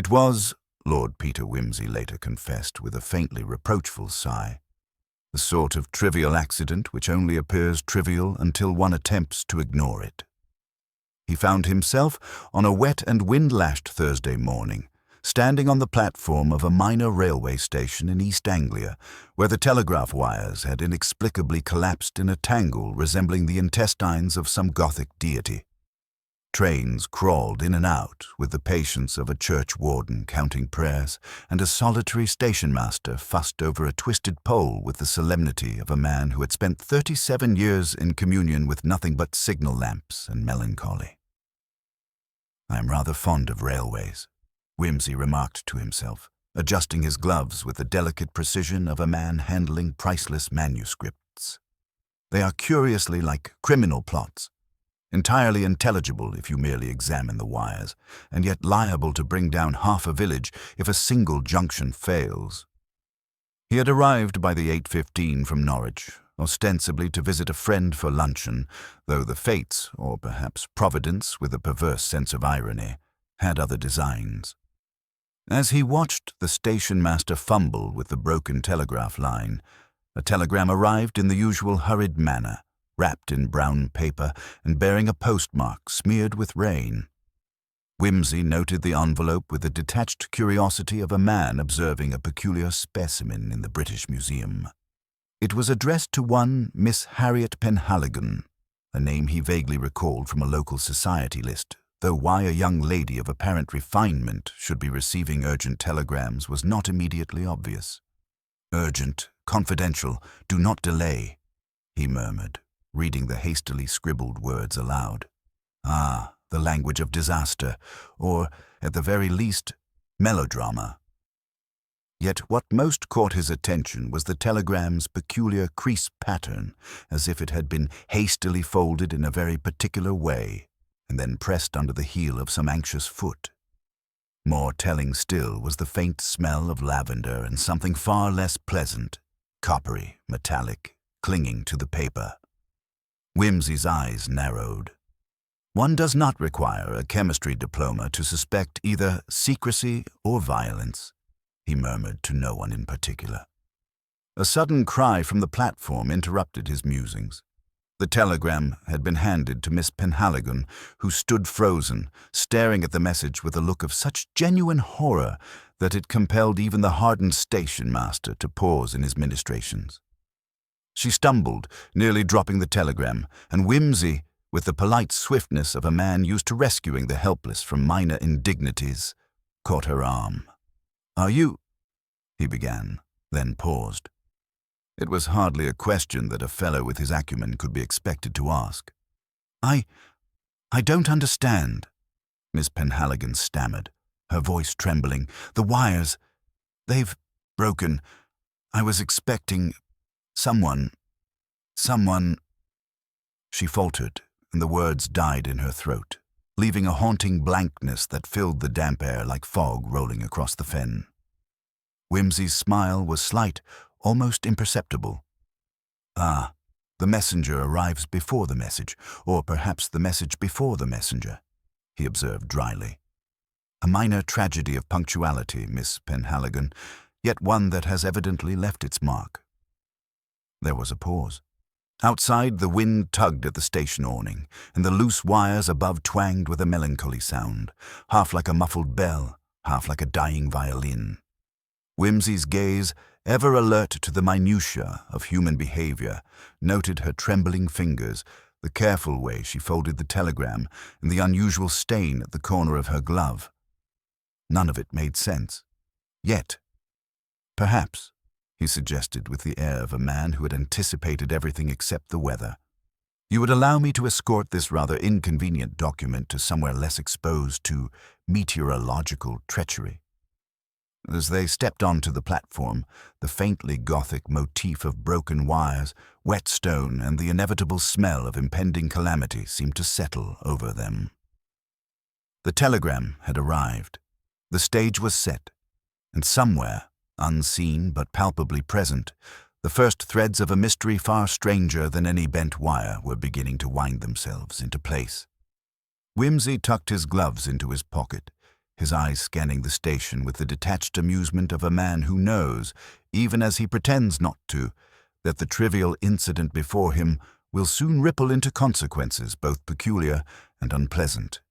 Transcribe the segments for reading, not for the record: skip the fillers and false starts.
It was, Lord Peter Wimsey later confessed with a faintly reproachful sigh, the sort of trivial accident which only appears trivial until one attempts to ignore it. He found himself on a wet and wind-lashed Thursday morning, standing on the platform of a minor railway station in East Anglia, where the telegraph wires had inexplicably collapsed in a tangle resembling the intestines of some Gothic deity. Trains crawled in and out with the patience of a church warden counting prayers, and a solitary station-master fussed over a twisted pole with the solemnity of a man who had spent 37 years in communion with nothing but signal lamps and melancholy. "I am rather fond of railways," Wimsey remarked to himself, adjusting his gloves with the delicate precision of a man handling priceless manuscripts. "They are curiously like criminal plots, entirely intelligible if you merely examine the wires, and yet liable to bring down half a village if a single junction fails." He had arrived by the 8:15 from Norwich, ostensibly to visit a friend for luncheon, though the fates, or perhaps Providence with a perverse sense of irony, had other designs. As he watched the station-master fumble with the broken telegraph line, a telegram arrived in the usual hurried manner, wrapped in brown paper and bearing a postmark smeared with rain. Wimsey noted the envelope with the detached curiosity of a man observing a peculiar specimen in the British Museum. It was addressed to one Miss Harriet Penhaligon, a name he vaguely recalled from a local society list, though why a young lady of apparent refinement should be receiving urgent telegrams was not immediately obvious. "Urgent, confidential, do not delay," he murmured, reading the hastily scribbled words aloud. Ah, the language of disaster, or, at the very least, melodrama. Yet what most caught his attention was the telegram's peculiar crease pattern, as if it had been hastily folded in a very particular way, and then pressed under the heel of some anxious foot. More telling still was the faint smell of lavender and something far less pleasant, coppery, metallic, clinging to the paper. Wimsey's eyes narrowed. One does not require a chemistry diploma to suspect either secrecy or violence, he murmured to no one in particular. A sudden cry from the platform interrupted his musings. The telegram had been handed to Miss Penhaligon, who stood frozen, staring at the message with a look of such genuine horror that it compelled even the hardened station-master to pause in his ministrations. She stumbled, nearly dropping the telegram, and Wimsey, with the polite swiftness of a man used to rescuing the helpless from minor indignities, caught her arm. "Are you—" he began, then paused. It was hardly a question that a fellow with his acumen could be expected to ask. I don't understand," Miss Penhaligon stammered, her voice trembling. "The wires, they've broken. I was expecting someone. She faltered, and the words died in her throat, leaving a haunting blankness that filled the damp air like fog rolling across the fen. Wimsey's smile was slight, almost imperceptible. "Ah, the messenger arrives before the message, or perhaps the message before the messenger," he observed dryly. "A minor tragedy of punctuality, Miss Penhaligon, yet one that has evidently left its mark." There was a pause. Outside, the wind tugged at the station awning, and the loose wires above twanged with a melancholy sound, half like a muffled bell, half like a dying violin. Wimsey's gaze, ever alert to the minutiae of human behavior, noted her trembling fingers, the careful way she folded the telegram, and the unusual stain at the corner of her glove. None of it made sense. Yet, perhaps, he suggested with the air of a man who had anticipated everything except the weather, "you would allow me to escort this rather inconvenient document to somewhere less exposed to meteorological treachery." As they stepped onto the platform, the faintly Gothic motif of broken wires, wet stone, and the inevitable smell of impending calamity seemed to settle over them. The telegram had arrived. The stage was set, and somewhere, unseen but palpably present, the first threads of a mystery far stranger than any bent wire were beginning to wind themselves into place. Wimsey tucked his gloves into his pocket, his eyes scanning the station with the detached amusement of a man who knows, even as he pretends not to, that the trivial incident before him will soon ripple into consequences both peculiar and unpleasant.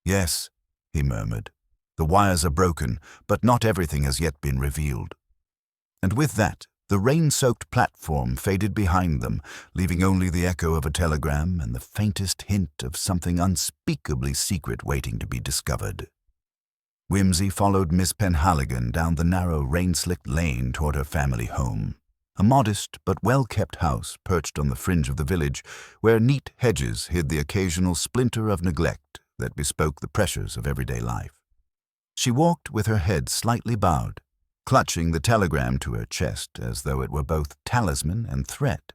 "Yes," he murmured, "the wires are broken, but not everything has yet been revealed." And with that, the rain-soaked platform faded behind them, leaving only the echo of a telegram and the faintest hint of something unspeakably secret waiting to be discovered. Whimsy followed Miss Penhaligon down the narrow, rain-slicked lane toward her family home, a modest but well-kept house perched on the fringe of the village, where neat hedges hid the occasional splinter of neglect that bespoke the pressures of everyday life. She walked with her head slightly bowed, clutching the telegram to her chest as though it were both talisman and threat.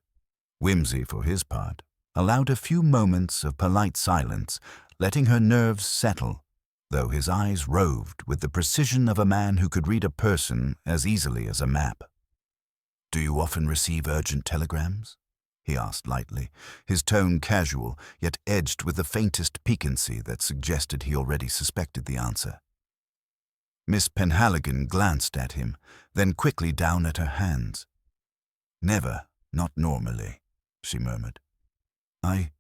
Whimsy, for his part, allowed a few moments of polite silence, letting her nerves settle, though his eyes roved with the precision of a man who could read a person as easily as a map. "Do you often receive urgent telegrams?" he asked lightly, his tone casual, yet edged with the faintest piquancy that suggested he already suspected the answer. Miss Penhaligon glanced at him, then quickly down at her hands. "Never, not normally," she murmured. I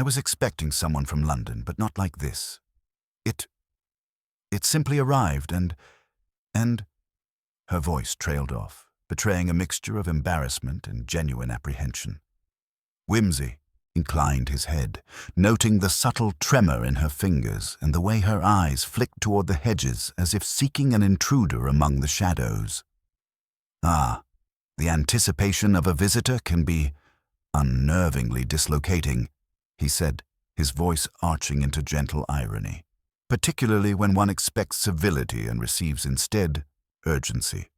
was expecting someone from London, but not like this. It simply arrived and... Her voice trailed off, betraying a mixture of embarrassment and genuine apprehension. Whimsy inclined his head, noting the subtle tremor in her fingers and the way her eyes flicked toward the hedges as if seeking an intruder among the shadows. "Ah, the anticipation of a visitor can be unnervingly dislocating," he said, his voice arching into gentle irony, "particularly when one expects civility and receives instead urgency."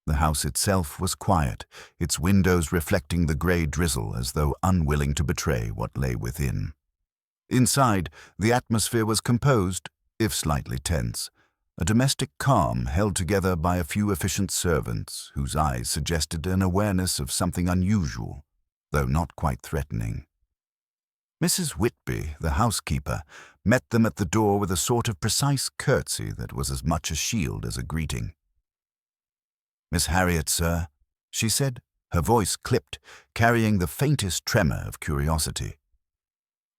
The house itself was quiet, its windows reflecting the grey drizzle as though unwilling to betray what lay within. Inside, the atmosphere was composed, if slightly tense, a domestic calm held together by a few efficient servants whose eyes suggested an awareness of something unusual, though not quite threatening. Mrs. Whitby, the housekeeper, met them at the door with a sort of precise curtsy that was as much a shield as a greeting. "Miss Harriet, sir," she said, her voice clipped, carrying the faintest tremor of curiosity.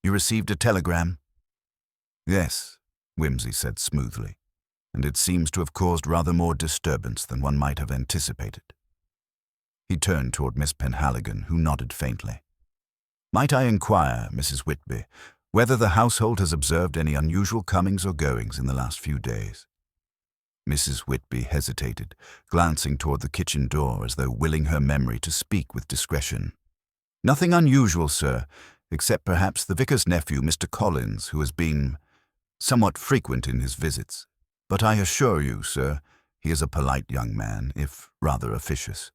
"You received a telegram?" "Yes," Whimsy said smoothly, "and it seems to have caused rather more disturbance than one might have anticipated." He turned toward Miss Penhaligon, who nodded faintly. "Might I inquire, Mrs. Whitby, whether the household has observed any unusual comings or goings in the last few days?" Mrs. Whitby hesitated, glancing toward the kitchen door as though willing her memory to speak with discretion. "Nothing unusual, sir, except perhaps the vicar's nephew, Mr. Collins, who has been somewhat frequent in his visits. But I assure you, sir, he is a polite young man, if rather officious."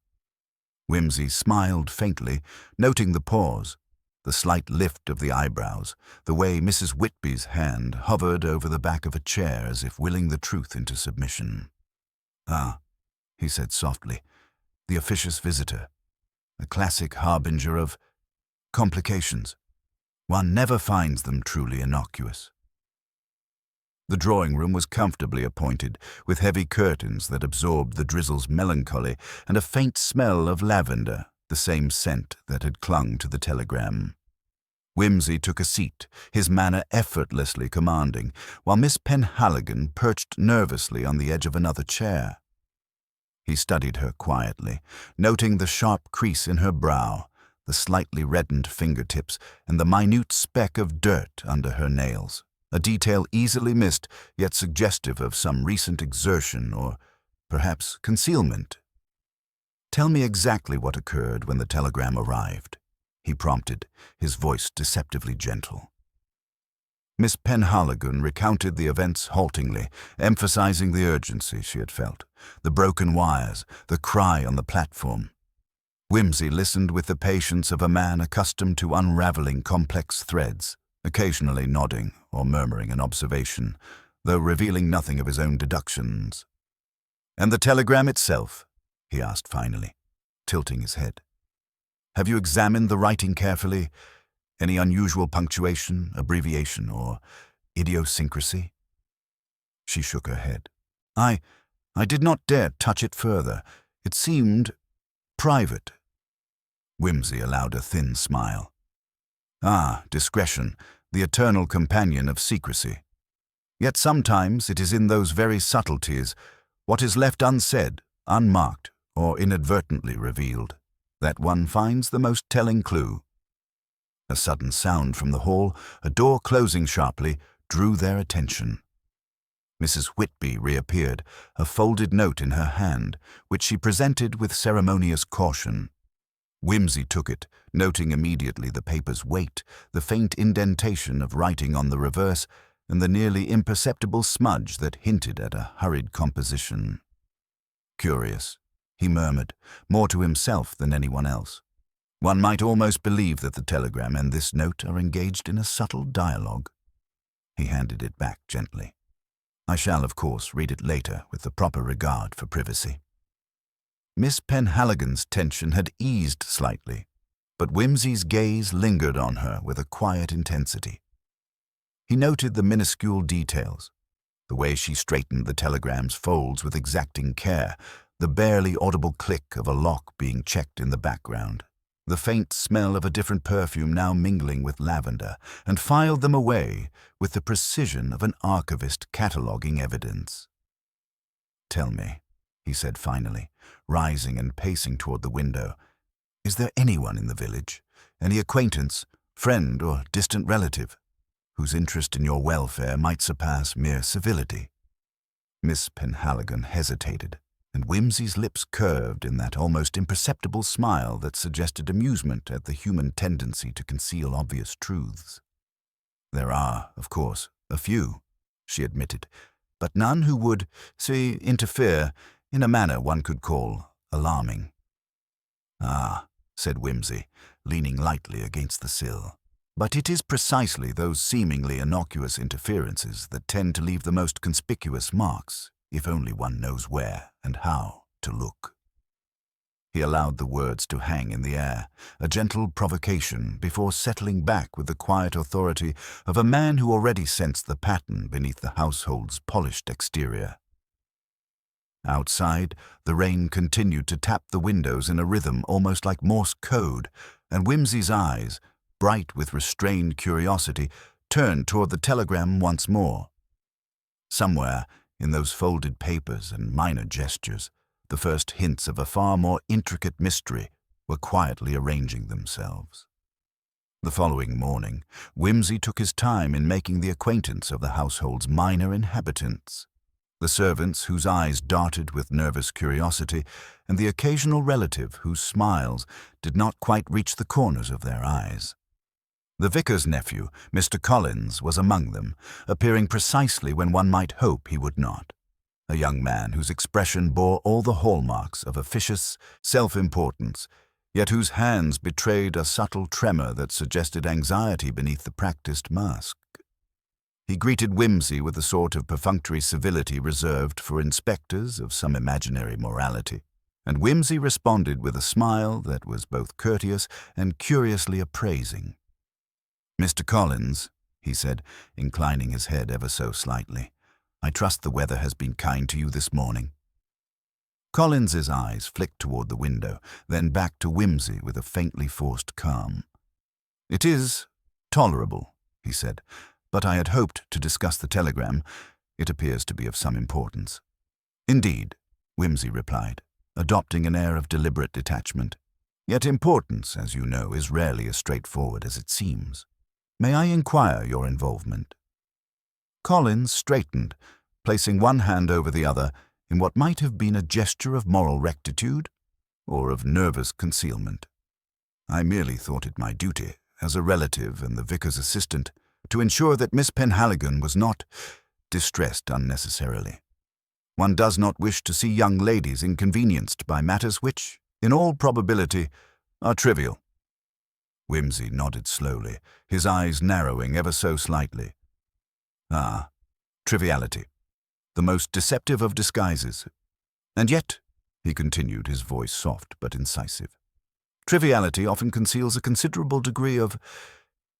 Whimsy smiled faintly, noting the pause, the slight lift of the eyebrows, the way Mrs. Whitby's hand hovered over the back of a chair as if willing the truth into submission. "Ah," he said softly, "the officious visitor, a classic harbinger of complications. One never finds them truly innocuous." The drawing-room was comfortably appointed, with heavy curtains that absorbed the drizzle's melancholy and a faint smell of lavender, the same scent that had clung to the telegram. Whimsy took a seat, his manner effortlessly commanding, while Miss Penhaligon perched nervously on the edge of another chair. He studied her quietly, noting the sharp crease in her brow, the slightly reddened fingertips, and the minute speck of dirt under her nails, a detail easily missed, yet suggestive of some recent exertion or, perhaps, concealment. "Tell me exactly what occurred when the telegram arrived," he prompted, his voice deceptively gentle. Miss Penhaligon recounted the events haltingly, emphasizing the urgency she had felt, the broken wires, the cry on the platform. Whimsy listened with the patience of a man accustomed to unraveling complex threads, occasionally nodding or murmuring an observation, though revealing nothing of his own deductions. "And the telegram itself?" he asked finally, tilting his head. "Have you examined the writing carefully? Any unusual punctuation, abbreviation, or idiosyncrasy?" She shook her head. I did not dare touch it further. It seemed private. Whimsy allowed a thin smile. Ah, discretion, the eternal companion of secrecy. Yet sometimes it is in those very subtleties, what is left unsaid, unmarked, or inadvertently revealed, that one finds the most telling clue. A sudden sound from the hall, a door closing sharply, drew their attention. Mrs. Whitby reappeared, a folded note in her hand, which she presented with ceremonious caution. Whimsy took it, noting immediately the paper's weight, the faint indentation of writing on the reverse, and the nearly imperceptible smudge that hinted at a hurried composition. Curious, he murmured, more to himself than anyone else. One might almost believe that the telegram and this note are engaged in a subtle dialogue. He handed it back gently. I shall, of course, read it later with the proper regard for privacy. Miss Penhaligon's tension had eased slightly, but Whimsy's gaze lingered on her with a quiet intensity. He noted the minuscule details, the way she straightened the telegram's folds with exacting care, the barely audible click of a lock being checked in the background, the faint smell of a different perfume now mingling with lavender, and filed them away with the precision of an archivist cataloguing evidence. Tell me, he said finally, rising and pacing toward the window, is there anyone in the village, any acquaintance, friend or distant relative, whose interest in your welfare might surpass mere civility? Miss Penhaligon hesitated, and Whimsy's lips curved in that almost imperceptible smile that suggested amusement at the human tendency to conceal obvious truths. There are, of course, a few, she admitted, but none who would, say, interfere in a manner one could call alarming. Ah, said Whimsy, leaning lightly against the sill. But it is precisely those seemingly innocuous interferences that tend to leave the most conspicuous marks, if only one knows where and how to look. He allowed the words to hang in the air, a gentle provocation, before settling back with the quiet authority of a man who already sensed the pattern beneath the household's polished exterior. Outside, the rain continued to tap the windows in a rhythm almost like Morse code, and Whimsy's eyes, bright with restrained curiosity, turned toward the telegram once more. Somewhere, in those folded papers and minor gestures, the first hints of a far more intricate mystery were quietly arranging themselves. The following morning, Whimsy took his time in making the acquaintance of the household's minor inhabitants, the servants whose eyes darted with nervous curiosity, and the occasional relative whose smiles did not quite reach the corners of their eyes. The vicar's nephew, Mr. Collins, was among them, appearing precisely when one might hope he would not. A young man whose expression bore all the hallmarks of officious self-importance, yet whose hands betrayed a subtle tremor that suggested anxiety beneath the practiced mask. He greeted Whimsy with a sort of perfunctory civility reserved for inspectors of some imaginary morality, and Whimsy responded with a smile that was both courteous and curiously appraising. "Mr. Collins," he said, inclining his head ever so slightly, "I trust the weather has been kind to you this morning." Collins's eyes flicked toward the window, then back to Whimsy with a faintly forced calm. "It is tolerable," he said, "but I had hoped to discuss the telegram. It appears to be of some importance." "Indeed," Whimsy replied, adopting an air of deliberate detachment. "Yet importance, as you know, is rarely as straightforward as it seems. May I inquire your involvement?" Collins straightened, placing one hand over the other in what might have been a gesture of moral rectitude or of nervous concealment. "I merely thought it my duty, as a relative and the vicar's assistant, to ensure that Miss Penhaligon was not distressed unnecessarily. One does not wish to see young ladies inconvenienced by matters which, in all probability, are trivial." Whimsy nodded slowly, his eyes narrowing ever so slightly. "Ah, triviality, the most deceptive of disguises. And yet," he continued, his voice soft but incisive, "triviality often conceals a considerable degree of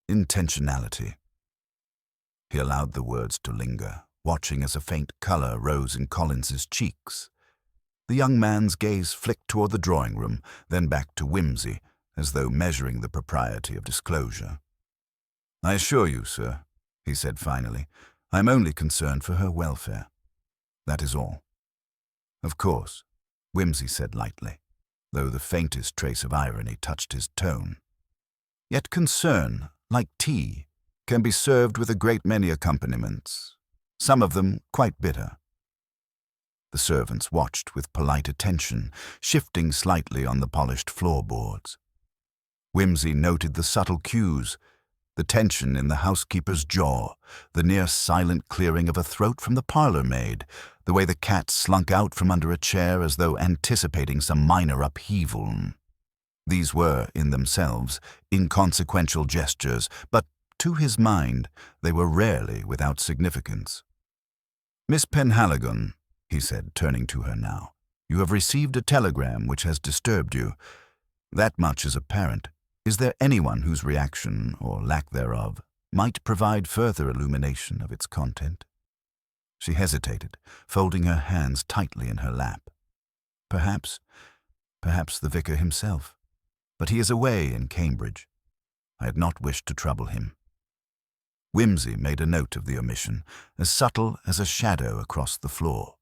intentionality." He allowed the words to linger, watching as a faint color rose in Collins's cheeks. The young man's gaze flicked toward the drawing room, then back to Whimsy, as though measuring the propriety of disclosure. "I assure you, sir," he said finally, "I am only concerned for her welfare. That is all." "Of course," Whimsy said lightly, though the faintest trace of irony touched his tone. "Yet concern, like tea, can be served with a great many accompaniments, some of them quite bitter." The servants watched with polite attention, shifting slightly on the polished floorboards. Whimsy noted the subtle cues, the tension in the housekeeper's jaw, the near-silent clearing of a throat from the parlor maid, the way the cat slunk out from under a chair as though anticipating some minor upheaval. These were, in themselves, inconsequential gestures, but to his mind they were rarely without significance. "Miss Penhaligon," he said, turning to her now, "you have received a telegram which has disturbed you. That much is apparent. Is there anyone whose reaction, or lack thereof, might provide further illumination of its content?" She hesitated, folding her hands tightly in her lap. Perhaps the vicar himself. But he is away in Cambridge. I had not wished to trouble him. Whimsy made a note of the omission, as subtle as a shadow across the floor.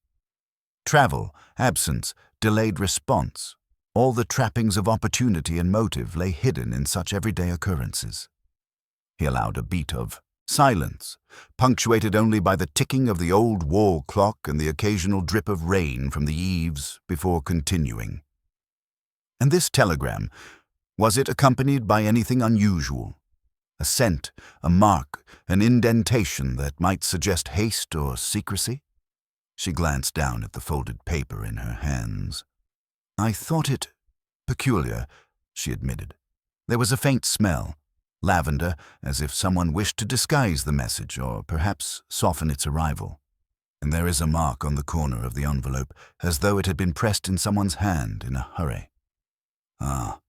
Travel, absence, delayed response. All the trappings of opportunity and motive lay hidden in such everyday occurrences. He allowed a beat of silence, punctuated only by the ticking of the old wall clock and the occasional drip of rain from the eaves, before continuing. "And this telegram, was it accompanied by anything unusual? A scent, a mark, an indentation that might suggest haste or secrecy?" She glanced down at the folded paper in her hands. "I thought it peculiar," she admitted. "There was a faint smell, lavender, as if someone wished to disguise the message or perhaps soften its arrival. And there is a mark on the corner of the envelope, as though it had been pressed in someone's hand in a hurry." "Ah,"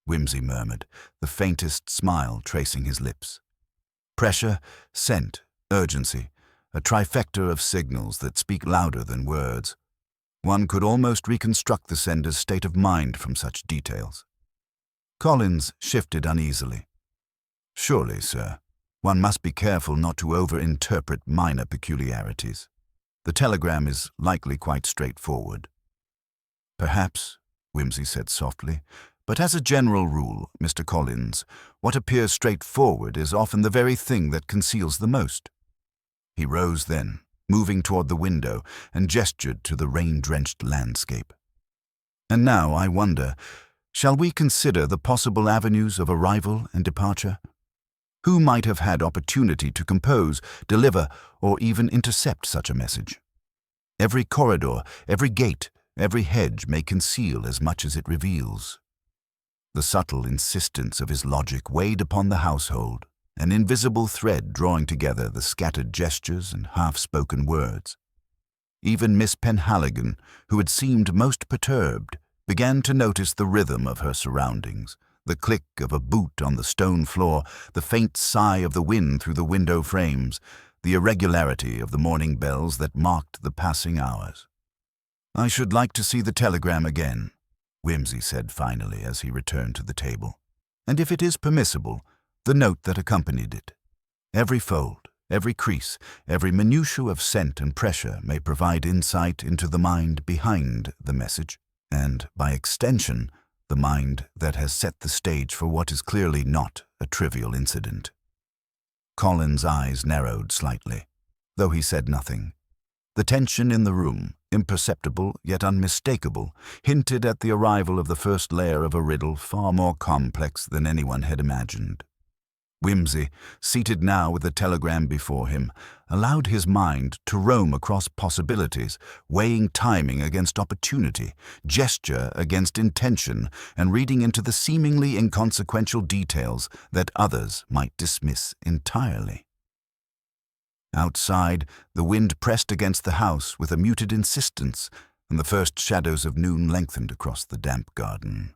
Whimsy murmured, the faintest smile tracing his lips. "Pressure, scent, urgency, a trifecta of signals that speak louder than words. One could almost reconstruct the sender's state of mind from such details." Collins shifted uneasily. "Surely, sir, one must be careful not to over-interpret minor peculiarities. The telegram is likely quite straightforward." "Perhaps," Whimsy said softly, "but as a general rule, Mr. Collins, what appears straightforward is often the very thing that conceals the most." He rose then, moving toward the window, and gestured to the rain-drenched landscape. "And now, I wonder, shall we consider the possible avenues of arrival and departure? Who might have had opportunity to compose, deliver, or even intercept such a message? Every corridor, every gate, every hedge may conceal as much as it reveals." The subtle insistence of his logic weighed upon the household, an invisible thread drawing together the scattered gestures and half-spoken words. Even Miss Penhaligon, who had seemed most perturbed, began to notice the rhythm of her surroundings, the click of a boot on the stone floor, the faint sigh of the wind through the window frames, the irregularity of the morning bells that marked the passing hours. "I should like to see the telegram again," Whimsy said finally as he returned to the table. "And if it is permissible, the note that accompanied it. Every fold, every crease, every minutiae of scent and pressure may provide insight into the mind behind the message, and, by extension, the mind that has set the stage for what is clearly not a trivial incident." Collins' eyes narrowed slightly, though he said nothing. The tension in the room, imperceptible yet unmistakable, hinted at the arrival of the first layer of a riddle far more complex than anyone had imagined. Whimsy, seated now with the telegram before him, allowed his mind to roam across possibilities, weighing timing against opportunity, gesture against intention, and reading into the seemingly inconsequential details that others might dismiss entirely. Outside, the wind pressed against the house with a muted insistence, and the first shadows of noon lengthened across the damp garden.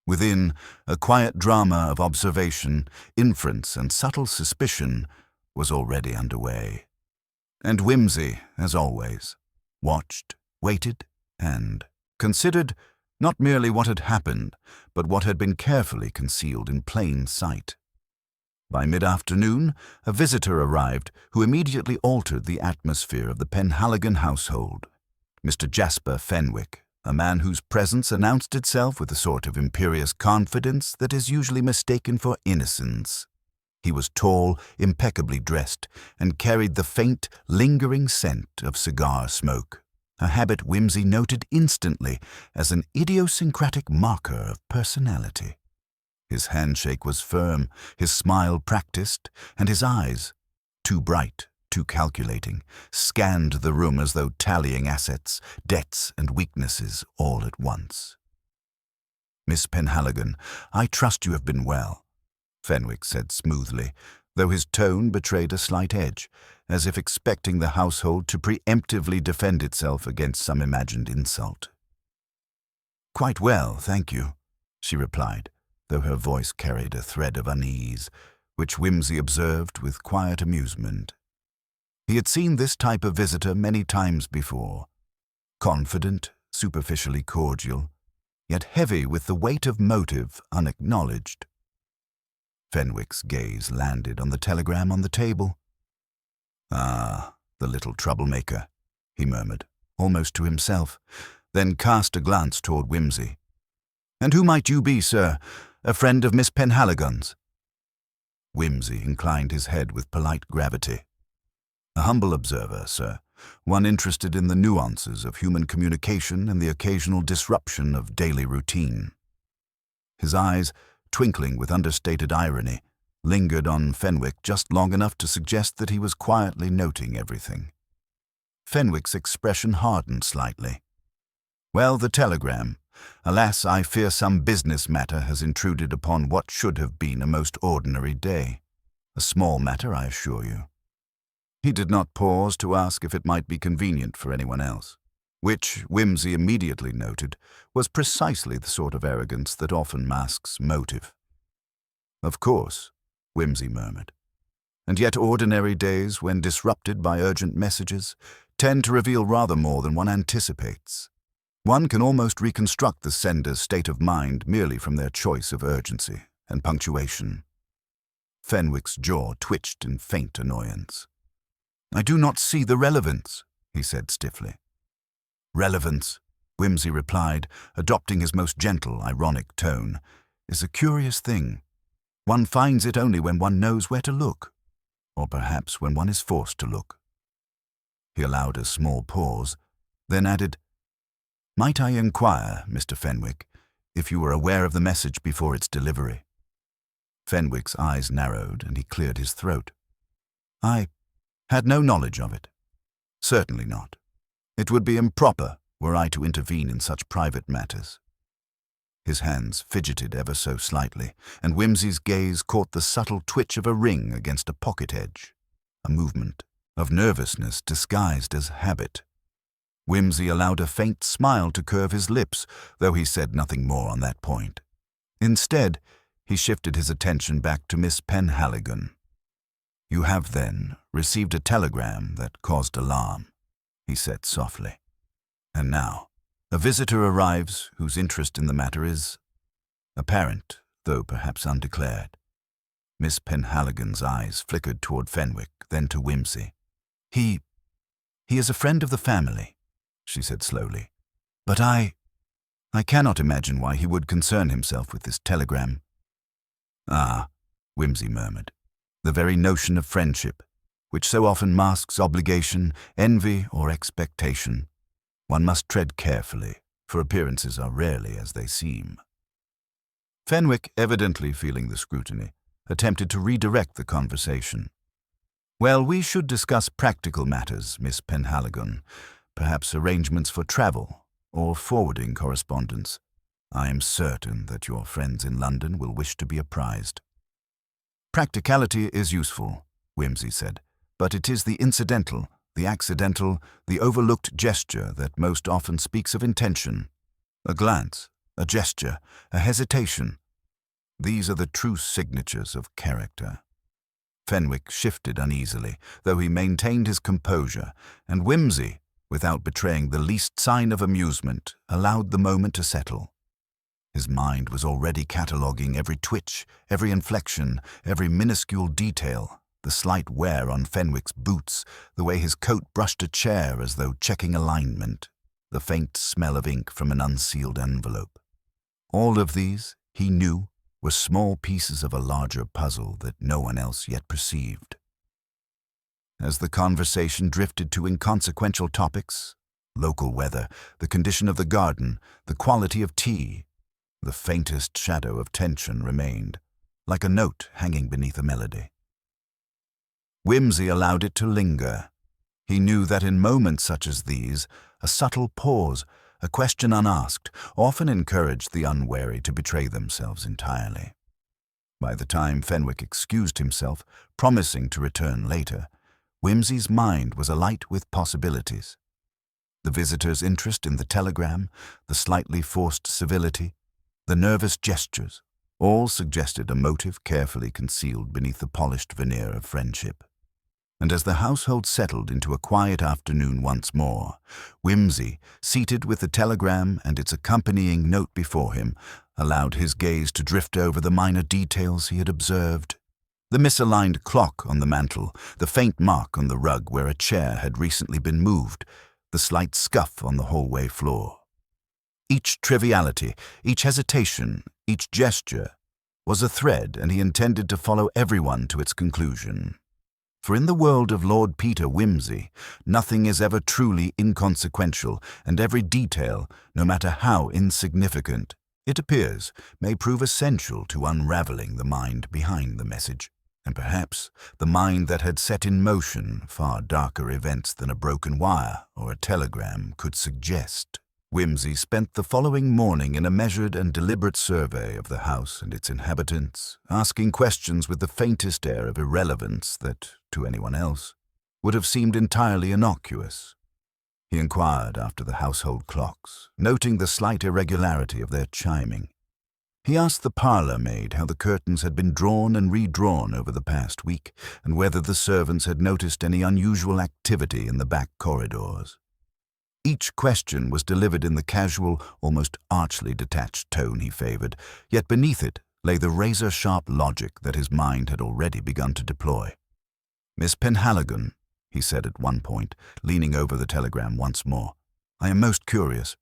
Within, a quiet drama of observation, inference, and subtle suspicion was already underway. And Whimsy, as always, watched, waited, and considered not merely what had happened, but what had been carefully concealed in plain sight. By mid-afternoon, a visitor arrived who immediately altered the atmosphere of the Penhaligon household. Mr. Jasper Fenwick, a man whose presence announced itself with a sort of imperious confidence that is usually mistaken for innocence. He was tall, impeccably dressed, and carried the faint, lingering scent of cigar smoke, a habit Whimsy noted instantly as an idiosyncratic marker of personality. His handshake was firm, his smile practiced, and his eyes, too bright, too calculating, scanned the room as though tallying assets, debts, and weaknesses all at once. "Miss Penhaligon, I trust you have been well," Fenwick said smoothly, though his tone betrayed a slight edge, as if expecting the household to preemptively defend itself against some imagined insult. "Quite well, thank you," she replied, though her voice carried a thread of unease, which Whimsy observed with quiet amusement. He had seen this type of visitor many times before, confident, superficially cordial, yet heavy with the weight of motive unacknowledged. Fenwick's gaze landed on the telegram on the table. "Ah, the little troublemaker," he murmured, almost to himself, then cast a glance toward Whimsy. "And who might you be, sir? A friend of Miss Penhaligon's?" Whimsy inclined his head with polite gravity. "A humble observer, sir, one interested in the nuances of human communication and the occasional disruption of daily routine." His eyes, twinkling with understated irony, lingered on Fenwick just long enough to suggest that he was quietly noting everything. Fenwick's expression hardened slightly. "Well, the telegram. Alas, I fear some business matter has intruded upon what should have been a most ordinary day. A small matter, I assure you." He did not pause to ask if it might be convenient for anyone else, which, Whimsy immediately noted, was precisely the sort of arrogance that often masks motive. "Of course," Whimsy murmured. "And yet ordinary days, when disrupted by urgent messages, tend to reveal rather more than one anticipates. One can almost reconstruct the sender's state of mind merely from their choice of urgency and punctuation." Fenwick's jaw twitched in faint annoyance. "I do not see the relevance," he said stiffly. "Relevance," Whimsy replied, adopting his most gentle, ironic tone, "is a curious thing. One finds it only when one knows where to look, or perhaps when one is forced to look." He allowed a small pause, then added, "Might I inquire, Mr. Fenwick, if you were aware of the message before its delivery?" Fenwick's eyes narrowed, and he cleared his throat. "I had no knowledge of it. Certainly not. It would be improper were I to intervene in such private matters." His hands fidgeted ever so slightly, and Whimsy's gaze caught the subtle twitch of a ring against a pocket edge, a movement of nervousness disguised as habit. Whimsy allowed a faint smile to curve his lips, though he said nothing more on that point. Instead, he shifted his attention back to Miss Penhaligon. "You have, then, received a telegram that caused alarm," he said softly. "And now, a visitor arrives whose interest in the matter is apparent, though perhaps undeclared." Miss Penhaligon's eyes flickered toward Fenwick, then to Whimsy. He is a friend of the family," she said slowly. "But I cannot imagine why he would concern himself with this telegram." "Ah," Whimsy murmured, "the very notion of friendship, which so often masks obligation, envy, or expectation. One must tread carefully, for appearances are rarely as they seem." Fenwick, evidently feeling the scrutiny, attempted to redirect the conversation. "Well, we should discuss practical matters, Miss Penhaligon. Perhaps arrangements for travel, or forwarding correspondence. I am certain that your friends in London will wish to be apprised." "Practicality is useful," Whimsy said, "but it is the incidental, the accidental, the overlooked gesture that most often speaks of intention. A glance, a gesture, a hesitation. These are the true signatures of character." Fenwick shifted uneasily, though he maintained his composure, and Whimsy, without betraying the least sign of amusement, allowed the moment to settle. His mind was already cataloguing every twitch, every inflection, every minuscule detail, the slight wear on Fenwick's boots, the way his coat brushed a chair as though checking alignment, the faint smell of ink from an unsealed envelope. All of these, he knew, were small pieces of a larger puzzle that no one else yet perceived. As the conversation drifted to inconsequential topics, local weather, the condition of the garden, the quality of tea, the faintest shadow of tension remained, like a note hanging beneath a melody. Whimsy allowed it to linger. He knew that in moments such as these, a subtle pause, a question unasked, often encouraged the unwary to betray themselves entirely. By the time Fenwick excused himself, promising to return later, Whimsy's mind was alight with possibilities. The visitor's interest in the telegram, the slightly forced civility, the nervous gestures, all suggested a motive carefully concealed beneath the polished veneer of friendship. And as the household settled into a quiet afternoon once more, Whimsy, seated with the telegram and its accompanying note before him, allowed his gaze to drift over the minor details he had observed. The misaligned clock on the mantel, the faint mark on the rug where a chair had recently been moved, the slight scuff on the hallway floor. Each triviality, each hesitation, each gesture was a thread, and he intended to follow everyone to its conclusion. For in the world of Lord Peter Whimsy, nothing is ever truly inconsequential, and every detail, no matter how insignificant it appears, may prove essential to unraveling the mind behind the message, and perhaps the mind that had set in motion far darker events than a broken wire or a telegram could suggest. Whimsy spent the following morning in a measured and deliberate survey of the house and its inhabitants, asking questions with the faintest air of irrelevance that, to anyone else, would have seemed entirely innocuous. He inquired after the household clocks, noting the slight irregularity of their chiming. He asked the parlour maid how the curtains had been drawn and redrawn over the past week, and whether the servants had noticed any unusual activity in the back corridors. Each question was delivered in the casual, almost archly detached tone he favoured, yet beneath it lay the razor-sharp logic that his mind had already begun to deploy. "Miss Penhaligon," he said at one point, leaning over the telegram once more, "I am most curious.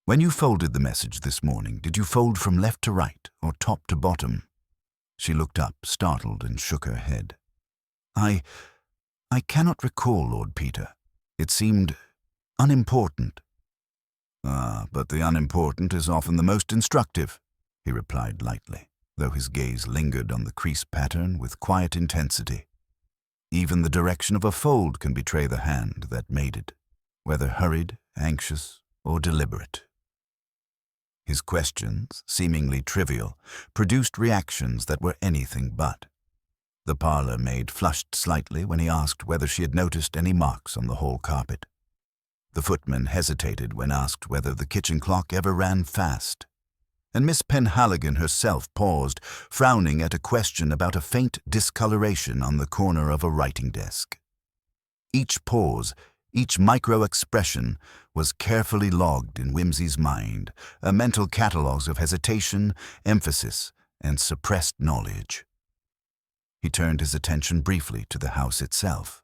When you folded the message this morning, did you fold from left to right, or top to bottom?" She looked up, startled, and shook her head. I cannot recall, Lord Peter. It seemed unimportant." "Ah, but the unimportant is often the most instructive," he replied lightly, though his gaze lingered on the crease pattern with quiet intensity. Even the direction of a fold can betray the hand that made it, whether hurried, anxious, or deliberate. His questions, seemingly trivial, produced reactions that were anything but. The parlour maid flushed slightly when he asked whether she had noticed any marks on the hall carpet. The footman hesitated when asked whether the kitchen clock ever ran fast. And Miss Penhaligon herself paused, frowning at a question about a faint discoloration on the corner of a writing desk. Each pause, each micro-expression was carefully logged in Whimsy's mind, a mental catalogue of hesitation, emphasis, and suppressed knowledge. He turned his attention briefly to the house itself.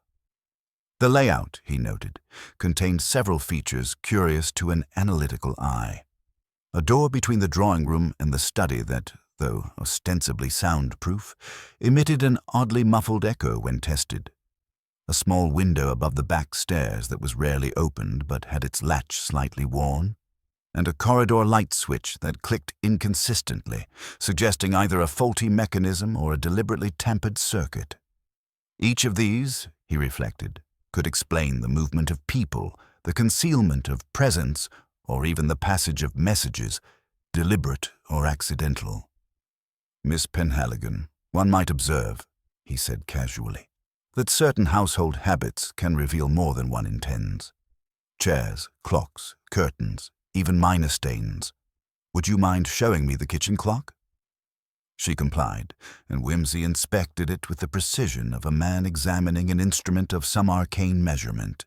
The layout, he noted, contained several features curious to an analytical eye. A door between the drawing room and the study that, though ostensibly soundproof, emitted an oddly muffled echo when tested. A small window above the back stairs that was rarely opened but had its latch slightly worn, and a corridor light switch that clicked inconsistently, suggesting either a faulty mechanism or a deliberately tampered circuit. Each of these, he reflected, could explain the movement of people, the concealment of presence, or even the passage of messages, deliberate or accidental. "Miss Penhaligon, one might observe," he said casually, "that certain household habits can reveal more than one intends. Chairs, clocks, curtains, even minor stains. Would you mind showing me the kitchen clock?" She complied, and Whimsy inspected it with the precision of a man examining an instrument of some arcane measurement.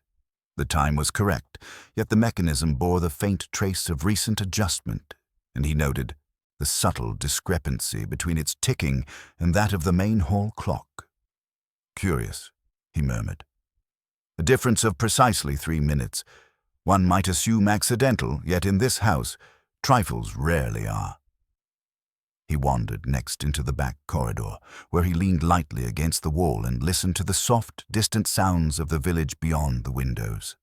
The time was correct, yet the mechanism bore the faint trace of recent adjustment, and he noted the subtle discrepancy between its ticking and that of the main hall clock. "Curious," he murmured. "A difference of precisely 3 minutes. One might assume accidental, yet in this house, trifles rarely are." He wandered next into the back corridor, where he leaned lightly against the wall and listened to the soft, distant sounds of the village beyond the windows.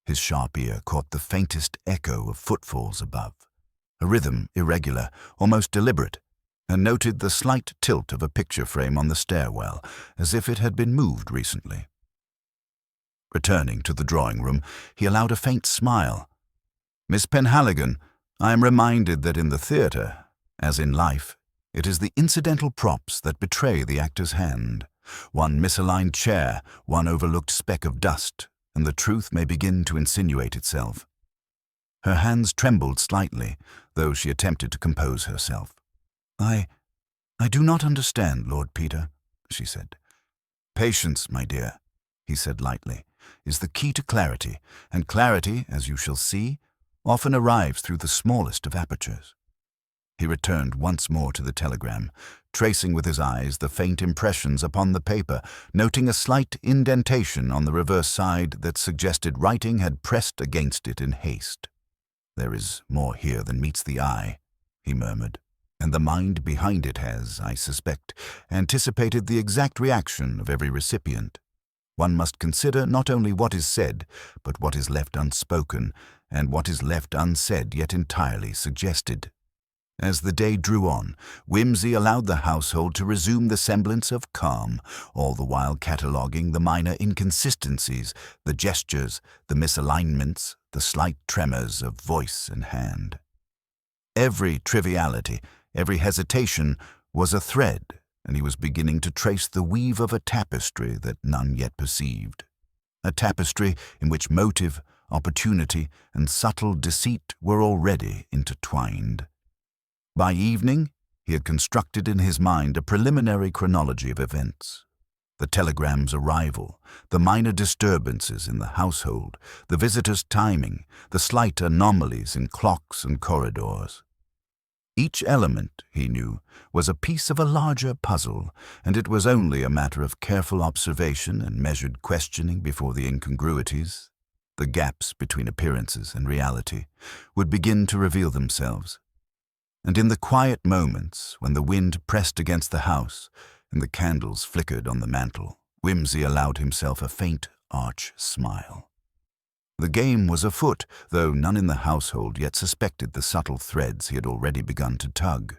His sharp ear caught the faintest echo of footfalls above, a rhythm irregular, almost deliberate, and noted the slight tilt of a picture frame on the stairwell, as if it had been moved recently. Returning to the drawing room, he allowed a faint smile. "Miss Penhaligon, I am reminded that in the theatre, as in life, it is the incidental props that betray the actor's hand. One misaligned chair, one overlooked speck of dust, and the truth may begin to insinuate itself." Her hands trembled slightly, though she attempted to compose herself. I do not understand, Lord Peter," she said. "Patience, my dear," he said lightly, "is the key to clarity, and clarity, as you shall see, often arrives through the smallest of apertures." He returned once more to the telegram, tracing with his eyes the faint impressions upon the paper, noting a slight indentation on the reverse side that suggested writing had pressed against it in haste. "There is more here than meets the eye," he murmured, "and the mind behind it has, I suspect, anticipated the exact reaction of every recipient. One must consider not only what is said, but what is left unspoken, and what is left unsaid yet entirely suggested." As the day drew on, Whimsy allowed the household to resume the semblance of calm, all the while cataloguing the minor inconsistencies, the gestures, the misalignments, the slight tremors of voice and hand. Every triviality, every hesitation was a thread, and he was beginning to trace the weave of a tapestry that none yet perceived. A tapestry in which motive, opportunity, and subtle deceit were already intertwined. By evening, he had constructed in his mind a preliminary chronology of events. The telegram's arrival, the minor disturbances in the household, the visitor's timing, the slight anomalies in clocks and corridors. Each element, he knew, was a piece of a larger puzzle, and it was only a matter of careful observation and measured questioning before the incongruities, the gaps between appearances and reality, would begin to reveal themselves. And in the quiet moments, when the wind pressed against the house and the candles flickered on the mantel, Whimsy allowed himself a faint arch smile. The game was afoot, though none in the household yet suspected the subtle threads he had already begun to tug.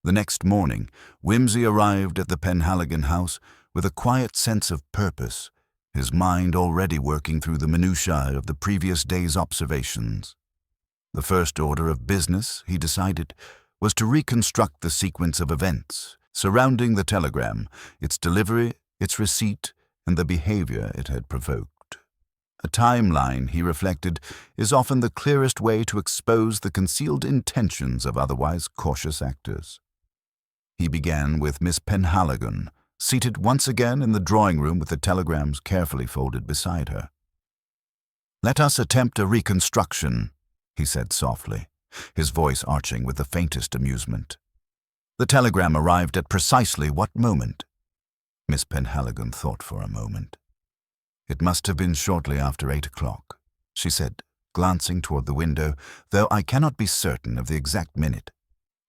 The next morning, Whimsy arrived at the Penhaligon house with a quiet sense of purpose, his mind already working through the minutiae of the previous day's observations. The first order of business, he decided, was to reconstruct the sequence of events surrounding the telegram, its delivery, its receipt, and the behavior it had provoked. A timeline, he reflected, is often the clearest way to expose the concealed intentions of otherwise cautious actors. He began with Miss Penhaligon, seated once again in the drawing-room with the telegrams carefully folded beside her. "Let us attempt a reconstruction," he said softly, his voice arching with the faintest amusement. "The telegram arrived at precisely what moment?" Miss Penhaligon thought for a moment. "It must have been shortly after 8 o'clock, she said, glancing toward the window, "though I cannot be certain of the exact minute.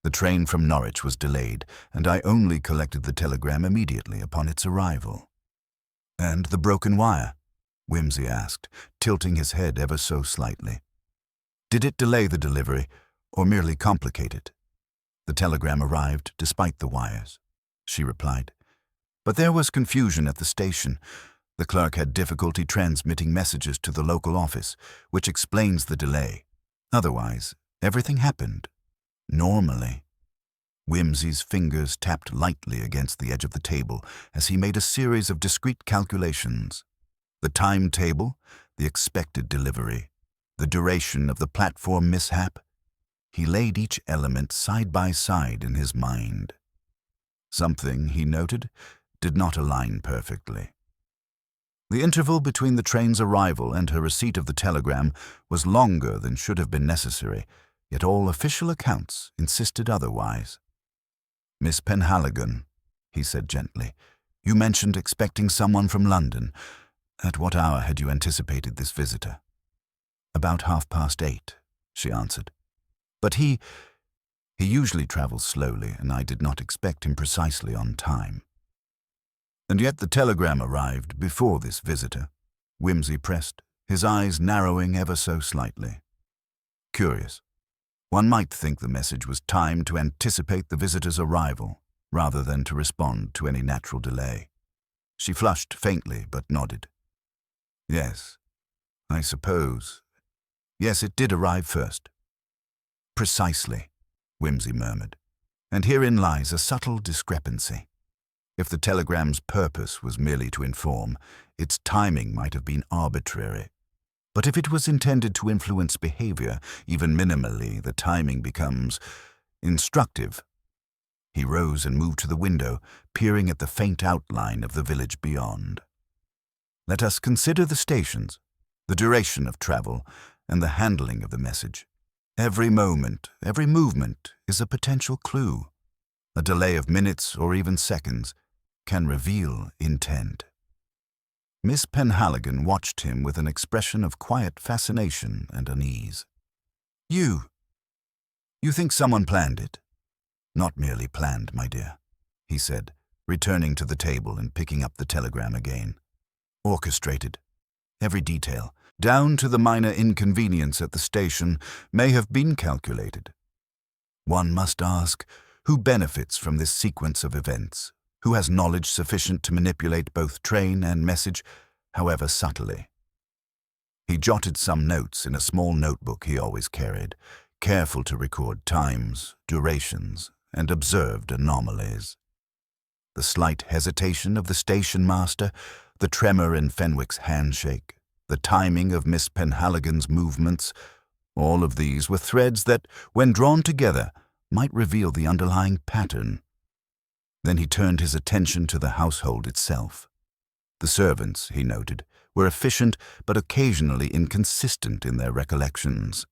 The train from Norwich was delayed, and I only collected the telegram immediately upon its arrival." "And the broken wire?" Whimsy asked, tilting his head ever so slightly. "Did it delay the delivery, or merely complicate it?" "The telegram arrived despite the wires," she replied. "But there was confusion at the station. The clerk had difficulty transmitting messages to the local office, which explains the delay. Otherwise, everything happened normally." Whimsy's fingers tapped lightly against the edge of the table as he made a series of discrete calculations. The timetable, the expected delivery, the duration of the platform mishap. He laid each element side by side in his mind. Something, he noted, did not align perfectly. The interval between the train's arrival and her receipt of the telegram was longer than should have been necessary, yet all official accounts insisted otherwise. "Miss Penhaligon," he said gently, "you mentioned expecting someone from London. At what hour had you anticipated this visitor?" "About 8:30, she answered. "But he usually travels slowly, and I did not expect him precisely on time." "And yet the telegram arrived before this visitor," Wimsey pressed, his eyes narrowing ever so slightly. "Curious. One might think the message was timed to anticipate the visitor's arrival, rather than to respond to any natural delay." She flushed faintly, but nodded. "Yes, I suppose. Yes, it did arrive first." "Precisely," Wimsey murmured. "And herein lies a subtle discrepancy. If the telegram's purpose was merely to inform, its timing might have been arbitrary. But if it was intended to influence behavior, even minimally, the timing becomes instructive." He rose and moved to the window, peering at the faint outline of the village beyond. "Let us consider the stations, the duration of travel, and the handling of the message. Every moment, every movement is a potential clue. A delay of minutes or even seconds can reveal intent." Miss Penhaligon watched him with an expression of quiet fascination and unease. You think someone planned it?" "Not merely planned, my dear," he said, returning to the table and picking up the telegram again. "Orchestrated. Every detail, down to the minor inconvenience at the station, may have been calculated. One must ask, who benefits from this sequence of events? Who has knowledge sufficient to manipulate both train and message, however subtly?" He jotted some notes in a small notebook he always carried, careful to record times, durations, and observed anomalies. The slight hesitation of the station master, the tremor in Fenwick's handshake, the timing of Miss Penhaligon's movements, all of these were threads that, when drawn together, might reveal the underlying pattern. Then he turned his attention to the household itself. The servants, he noted, were efficient but occasionally inconsistent in their recollections.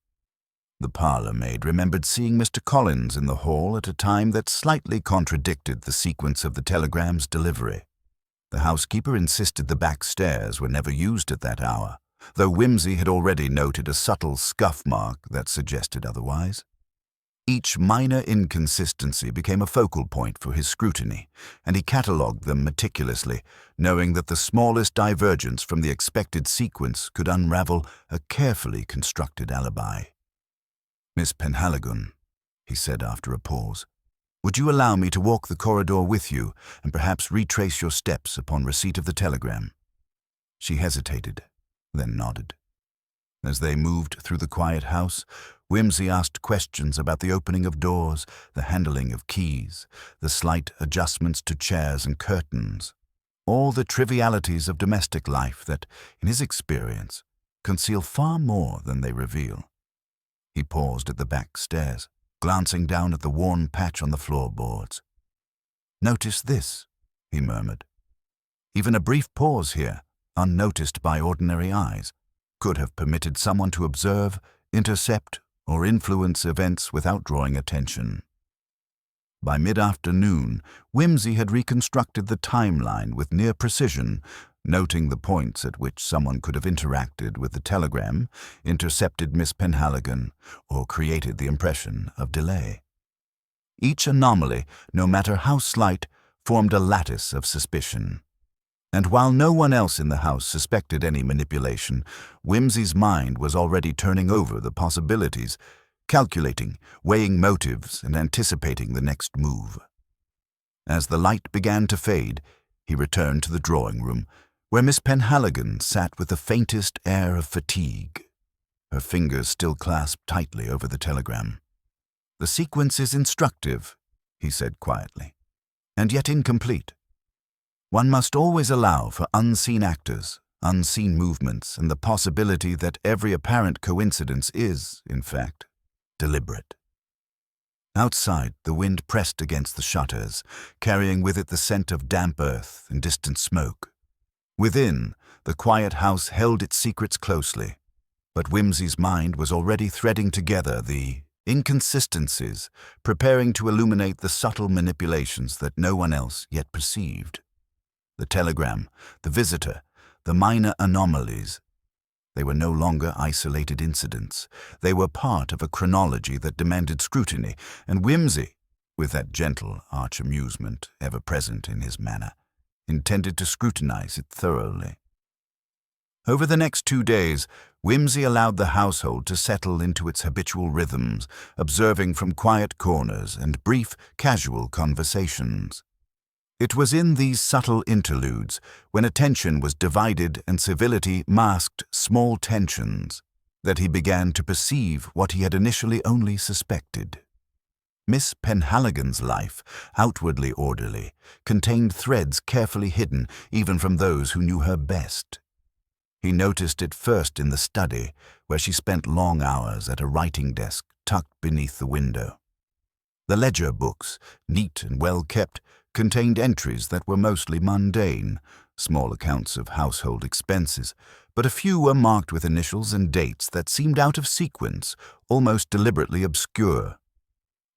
The parlour-maid remembered seeing Mr. Collins in the hall at a time that slightly contradicted the sequence of the telegram's delivery. The housekeeper insisted the back stairs were never used at that hour, though Wimsey had already noted a subtle scuff mark that suggested otherwise. Each minor inconsistency became a focal point for his scrutiny, and he catalogued them meticulously, knowing that the smallest divergence from the expected sequence could unravel a carefully constructed alibi. "Miss Penhaligon," he said after a pause, "would you allow me to walk the corridor with you and perhaps retrace your steps upon receipt of the telegram?" She hesitated, then nodded. As they moved through the quiet house, Wimsey asked questions about the opening of doors, the handling of keys, the slight adjustments to chairs and curtains, all the trivialities of domestic life that, in his experience, conceal far more than they reveal. He paused at the back stairs, glancing down at the worn patch on the floorboards. "Notice this," he murmured. Even a brief pause here, unnoticed by ordinary eyes, could have permitted someone to observe, intercept, or influence events without drawing attention. By mid-afternoon, Wimsey had reconstructed the timeline with near precision, noting the points at which someone could have interacted with the telegram, intercepted Miss Penhaligon, or created the impression of delay. Each anomaly, no matter how slight, formed a lattice of suspicion. And while no one else in the house suspected any manipulation, Wimsey's mind was already turning over the possibilities, calculating, weighing motives, and anticipating the next move. As the light began to fade, he returned to the drawing room, where Miss Penhaligon sat with the faintest air of fatigue, her fingers still clasped tightly over the telegram. "The sequence is instructive," he said quietly, "and yet incomplete. One must always allow for unseen actors, unseen movements, and the possibility that every apparent coincidence is, in fact, deliberate." Outside, the wind pressed against the shutters, carrying with it the scent of damp earth and distant smoke. Within, the quiet house held its secrets closely, but Whimsy's mind was already threading together the inconsistencies, preparing to illuminate the subtle manipulations that no one else yet perceived. The telegram, the visitor, the minor anomalies. They were no longer isolated incidents. They were part of a chronology that demanded scrutiny, and Whimsy, with that gentle arch amusement ever present in his manner, intended to scrutinize it thoroughly. Over the next 2 days, Whimsy allowed the household to settle into its habitual rhythms, observing from quiet corners and brief, casual conversations. It was in these subtle interludes, when attention was divided and civility masked small tensions, that he began to perceive what he had initially only suspected. Miss Penhaligon's life, outwardly orderly, contained threads carefully hidden even from those who knew her best. He noticed it first in the study, where she spent long hours at a writing desk tucked beneath the window. The ledger books, neat and well-kept, contained entries that were mostly mundane, small accounts of household expenses, but a few were marked with initials and dates that seemed out of sequence, almost deliberately obscure.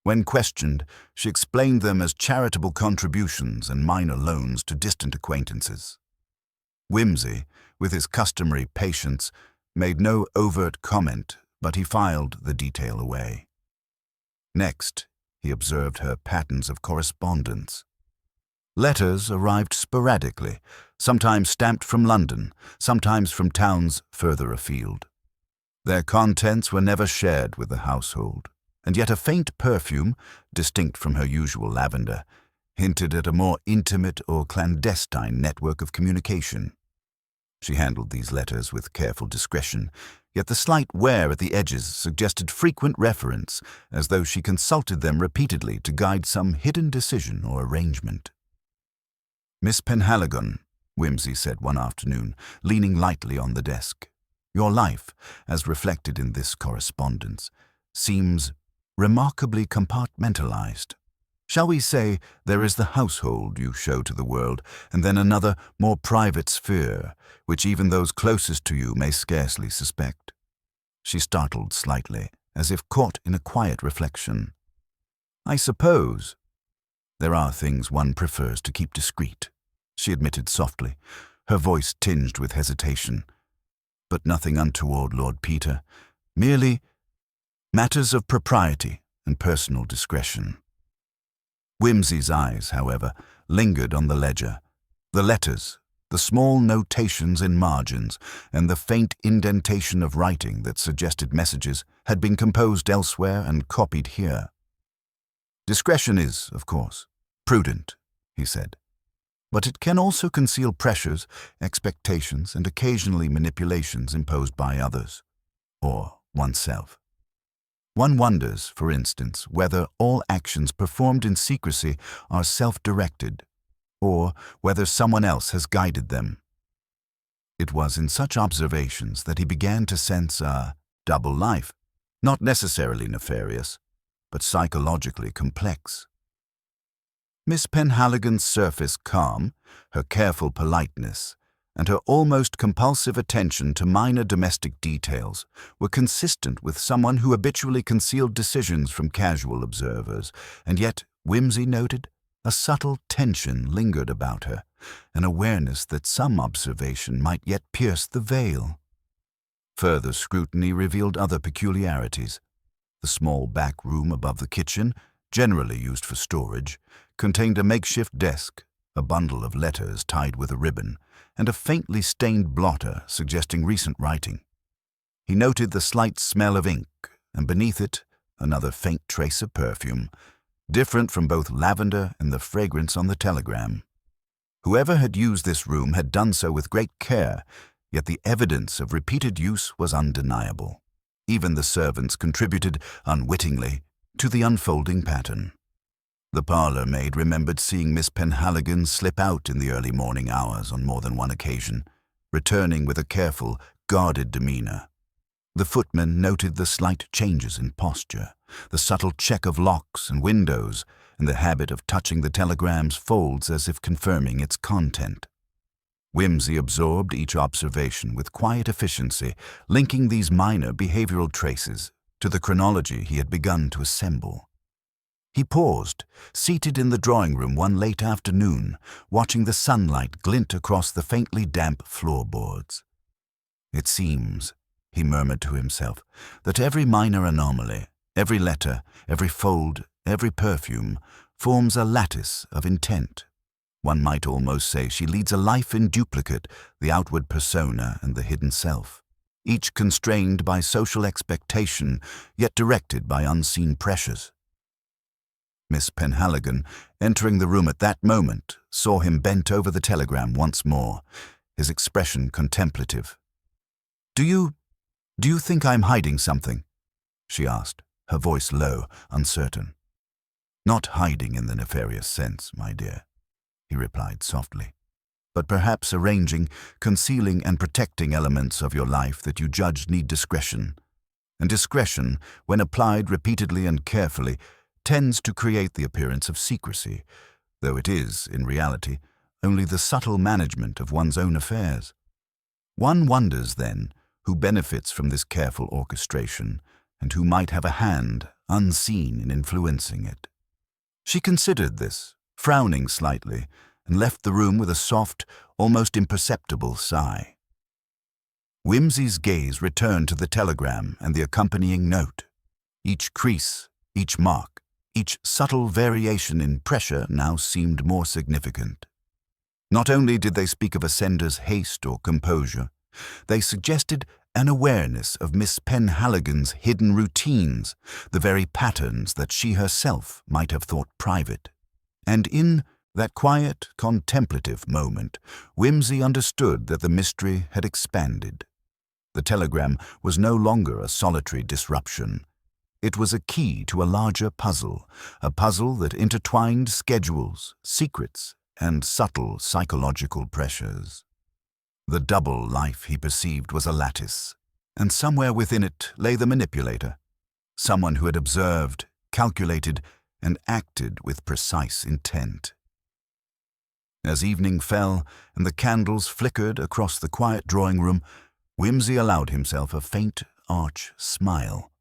When questioned, she explained them as charitable contributions and minor loans to distant acquaintances. Whimsy, with his customary patience, made no overt comment, but he filed the detail away. Next, he observed her patterns of correspondence. Letters arrived sporadically, sometimes stamped from London, sometimes from towns further afield. Their contents were never shared with the household, and yet a faint perfume, distinct from her usual lavender, hinted at a more intimate or clandestine network of communication. She handled these letters with careful discretion, yet the slight wear at the edges suggested frequent reference, as though she consulted them repeatedly to guide some hidden decision or arrangement. "Miss Penhaligon," Whimsy said one afternoon, leaning lightly on the desk, "your life, as reflected in this correspondence, seems remarkably compartmentalized. Shall we say there is the household you show to the world, and then another, more private sphere, which even those closest to you may scarcely suspect?" She startled slightly, as if caught in a quiet reflection. "I suppose there are things one prefers to keep discreet," she admitted softly, her voice tinged with hesitation. "But nothing untoward, Lord Peter. Merely matters of propriety and personal discretion." Whimsy's eyes, however, lingered on the ledger. The letters, the small notations in margins, and the faint indentation of writing that suggested messages had been composed elsewhere and copied here. "Discretion is, of course, prudent," he said, "but it can also conceal pressures, expectations, and occasionally manipulations imposed by others, or oneself. One wonders, for instance, whether all actions performed in secrecy are self-directed, or whether someone else has guided them." It was in such observations that he began to sense a double life, not necessarily nefarious, but psychologically complex. Miss Penhaligon's surface calm, her careful politeness, and her almost compulsive attention to minor domestic details were consistent with someone who habitually concealed decisions from casual observers, and yet, Whimsy noted, a subtle tension lingered about her, an awareness that some observation might yet pierce the veil. Further scrutiny revealed other peculiarities. The small back room above the kitchen, generally used for storage, contained a makeshift desk, a bundle of letters tied with a ribbon, and a faintly stained blotter suggesting recent writing. He noted the slight smell of ink, and beneath it, another faint trace of perfume, different from both lavender and the fragrance on the telegram. Whoever had used this room had done so with great care, yet the evidence of repeated use was undeniable. Even the servants contributed, unwittingly, to the unfolding pattern. The parlor maid remembered seeing Miss Penhaligon slip out in the early morning hours on more than one occasion, returning with a careful, guarded demeanor. The footman noted the slight changes in posture, the subtle check of locks and windows, and the habit of touching the telegram's folds as if confirming its content. Whimsy absorbed each observation with quiet efficiency, linking these minor behavioral traces to the chronology he had begun to assemble. He paused, seated in the drawing room one late afternoon, watching the sunlight glint across the faintly damp floorboards. "It seems," he murmured to himself, "that every minor anomaly, every letter, every fold, every perfume, forms a lattice of intent. One might almost say she leads a life in duplicate, the outward persona and the hidden self, each constrained by social expectation, yet directed by unseen pressures." Miss Penhaligon, entering the room at that moment, saw him bent over the telegram once more, his expression contemplative. Do you think I'm hiding something?" she asked, her voice low, uncertain. "Not hiding in the nefarious sense, my dear," he replied softly, "but perhaps arranging, concealing and protecting elements of your life that you judge need discretion. And discretion, when applied repeatedly and carefully, tends to create the appearance of secrecy, though it is, in reality, only the subtle management of one's own affairs. One wonders, then, who benefits from this careful orchestration, and who might have a hand, unseen, in influencing it." She considered this, frowning slightly, and left the room with a soft, almost imperceptible sigh. Whimsy's gaze returned to the telegram and the accompanying note. Each crease, each mark, each subtle variation in pressure now seemed more significant. Not only did they speak of a sender's haste or composure, they suggested an awareness of Miss Penhaligon's hidden routines, the very patterns that she herself might have thought private. And in that quiet, contemplative moment, Whimsy understood that the mystery had expanded. The telegram was no longer a solitary disruption. It was a key to a larger puzzle, a puzzle that intertwined schedules, secrets, and subtle psychological pressures. The double life he perceived was a lattice, and somewhere within it lay the manipulator, someone who had observed, calculated, and acted with precise intent. As evening fell and the candles flickered across the quiet drawing room, Whimsy allowed himself a faint, arch smile.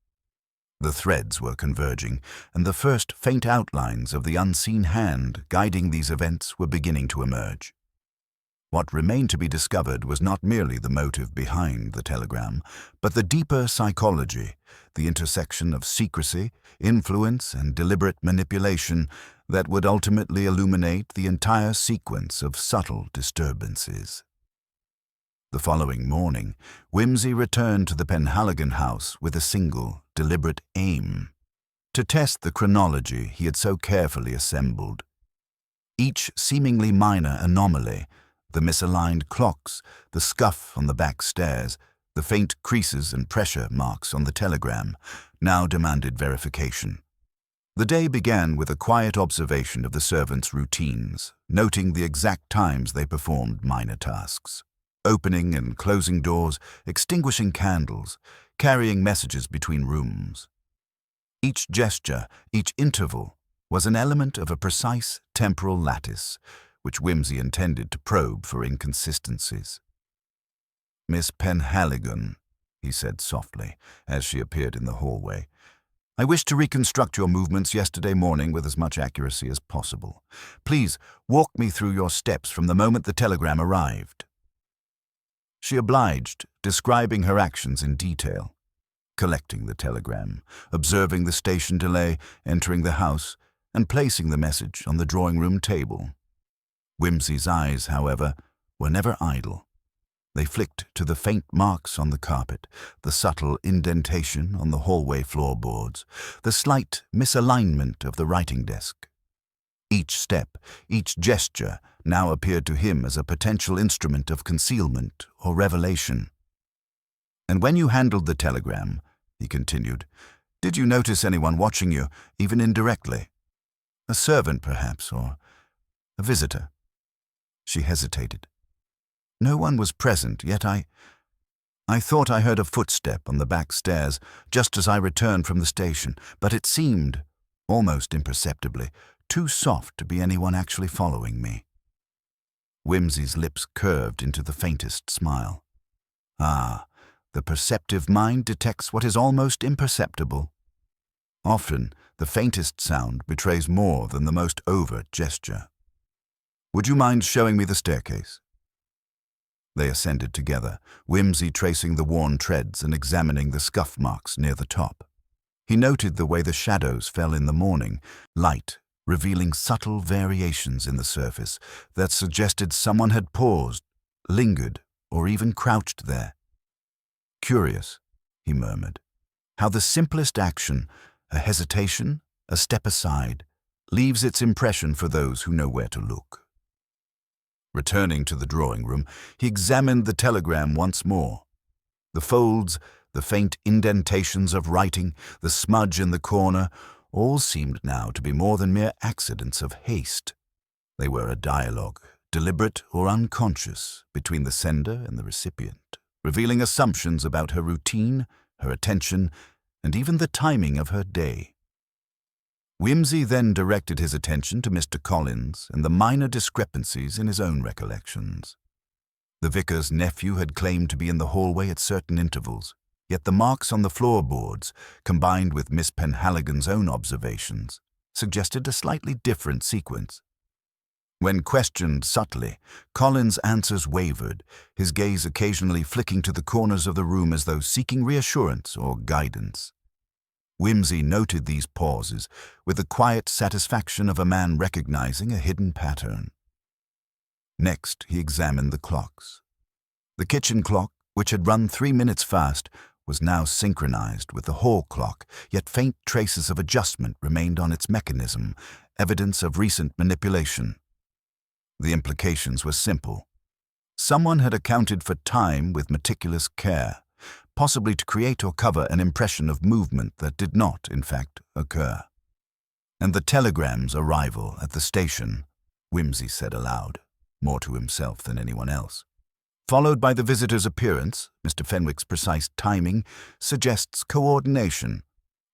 The threads were converging, and the first faint outlines of the unseen hand guiding these events were beginning to emerge. What remained to be discovered was not merely the motive behind the telegram, but the deeper psychology, the intersection of secrecy, influence, and deliberate manipulation that would ultimately illuminate the entire sequence of subtle disturbances. The following morning, Whimsy returned to the Penhaligon house with a single, deliberate aim: to test the chronology he had so carefully assembled. Each seemingly minor anomaly, the misaligned clocks, the scuff on the back stairs, the faint creases and pressure marks on the telegram, now demanded verification. The day began with a quiet observation of the servants' routines, noting the exact times they performed minor tasks. Opening and closing doors, extinguishing candles, carrying messages between rooms. Each gesture, each interval, was an element of a precise temporal lattice, which Whimsy intended to probe for inconsistencies. "Miss Penhaligon," he said softly, as she appeared in the hallway, "I wish to reconstruct your movements yesterday morning with as much accuracy as possible. Please walk me through your steps from the moment the telegram arrived." She obliged, describing her actions in detail. Collecting the telegram, observing the station delay, entering the house, and placing the message on the drawing-room table. Whimsy's eyes, however, were never idle. They flicked to the faint marks on the carpet, the subtle indentation on the hallway floorboards, the slight misalignment of the writing desk. Each step, each gesture, now appeared to him as a potential instrument of concealment or revelation. "And when you handled the telegram," he continued, "did you notice anyone watching you, even indirectly? A servant, perhaps, or a visitor?" She hesitated. "No one was present, yet I I thought I heard a footstep on the back stairs just as I returned from the station, but it seemed, almost imperceptibly, too soft to be anyone actually following me. Whimsy's lips curved into the faintest smile. Ah, the perceptive mind detects what is almost imperceptible. Often, the faintest sound betrays more than the most overt gesture. Would you mind showing me the staircase? They ascended together, Whimsy tracing the worn treads and examining the scuff marks near the top. He noted the way the shadows fell in the morning, light, revealing subtle variations in the surface that suggested someone had paused, lingered, or even crouched there. Curious, he murmured, how the simplest action, a hesitation, a step aside, leaves its impression for those who know where to look. Returning to the drawing room, he examined the telegram once more. The folds, the faint indentations of writing, the smudge in the corner, all seemed now to be more than mere accidents of haste. They were a dialogue, deliberate or unconscious, between the sender and the recipient, revealing assumptions about her routine, her attention, and even the timing of her day. Whimsy then directed his attention to Mr. Collins and the minor discrepancies in his own recollections. The vicar's nephew had claimed to be in the hallway at certain intervals, yet the marks on the floorboards, combined with Miss Penhaligon's own observations, suggested a slightly different sequence. When questioned subtly, Collins' answers wavered, his gaze occasionally flicking to the corners of the room as though seeking reassurance or guidance. Whimsy noted these pauses with the quiet satisfaction of a man recognizing a hidden pattern. Next, he examined the clocks. The kitchen clock, which had run 3 minutes fast, was now synchronized with the hall clock, yet faint traces of adjustment remained on its mechanism, evidence of recent manipulation. The implications were simple. Someone had accounted for time with meticulous care, possibly to create or cover an impression of movement that did not, in fact, occur. And the telegram's arrival at the station, Whimsy said aloud, more to himself than anyone else, followed by the visitor's appearance, Mr. Fenwick's precise timing, suggests coordination,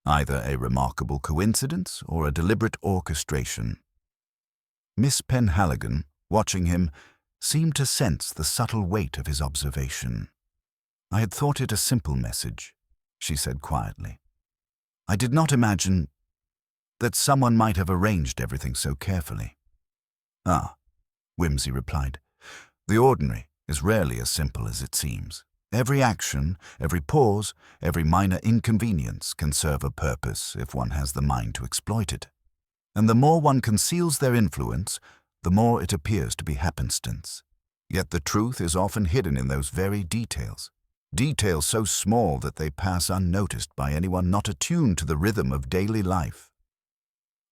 either a remarkable coincidence or a deliberate orchestration. Miss Penhaligon, watching him, seemed to sense the subtle weight of his observation. "I had thought it a simple message," she said quietly. "I did not imagine that someone might have arranged everything so carefully." "Ah," Whimsy replied, "the ordinary is rarely as simple as it seems. Every action, every pause, every minor inconvenience can serve a purpose if one has the mind to exploit it. And the more one conceals their influence, the more it appears to be happenstance. Yet the truth is often hidden in those very details. Details so small that they pass unnoticed by anyone not attuned to the rhythm of daily life."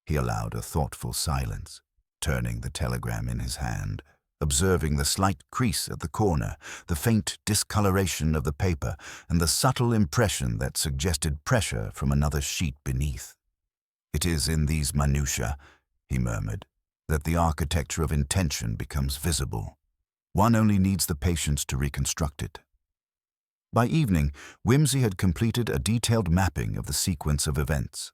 He allowed a thoughtful silence, turning the telegram in his hand, observing the slight crease at the corner, the faint discoloration of the paper, and the subtle impression that suggested pressure from another sheet beneath. "It is in these minutiae," he murmured, "that the architecture of intention becomes visible. One only needs the patience to reconstruct it." By evening, Whimsy had completed a detailed mapping of the sequence of events.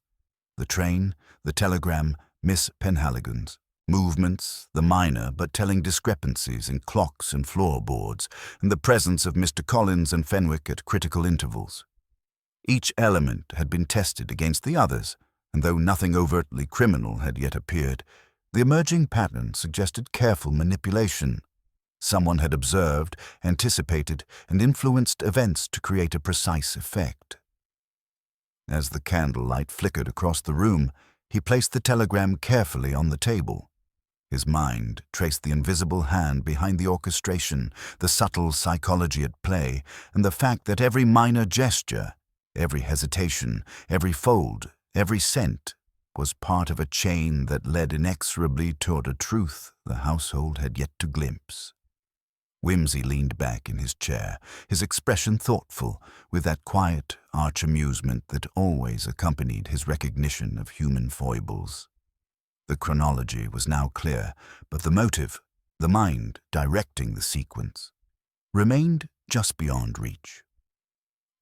The train, the telegram, Miss Penhaligon's movements, the minor but telling discrepancies in clocks and floorboards, and the presence of Mr. Collins and Fenwick at critical intervals. Each element had been tested against the others, and though nothing overtly criminal had yet appeared, the emerging pattern suggested careful manipulation. Someone had observed, anticipated, and influenced events to create a precise effect. As the candlelight flickered across the room, he placed the telegram carefully on the table. His mind traced the invisible hand behind the orchestration, the subtle psychology at play, and the fact that every minor gesture, every hesitation, every fold, every scent, was part of a chain that led inexorably toward a truth the household had yet to glimpse. Whimsy leaned back in his chair, his expression thoughtful, with that quiet, arch amusement that always accompanied his recognition of human foibles. The chronology was now clear, but the motive, the mind directing the sequence, remained just beyond reach.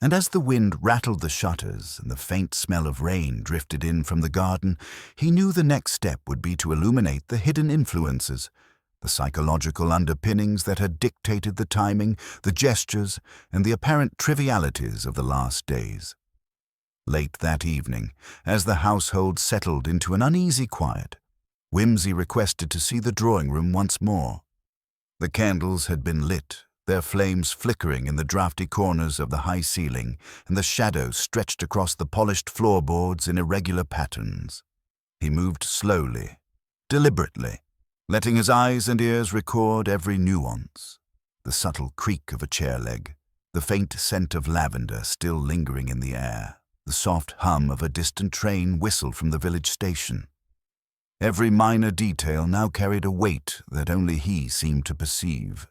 And as the wind rattled the shutters and the faint smell of rain drifted in from the garden, he knew the next step would be to illuminate the hidden influences, the psychological underpinnings that had dictated the timing, the gestures, and the apparent trivialities of the last days. Late that evening, as the household settled into an uneasy quiet, Whimsy requested to see the drawing room once more. The candles had been lit, their flames flickering in the draughty corners of the high ceiling, and the shadows stretched across the polished floorboards in irregular patterns. He moved slowly, deliberately, letting his eyes and ears record every nuance. The subtle creak of a chair leg, the faint scent of lavender still lingering in the air, the soft hum of a distant train whistle from the village station. Every minor detail now carried a weight that only he seemed to perceive.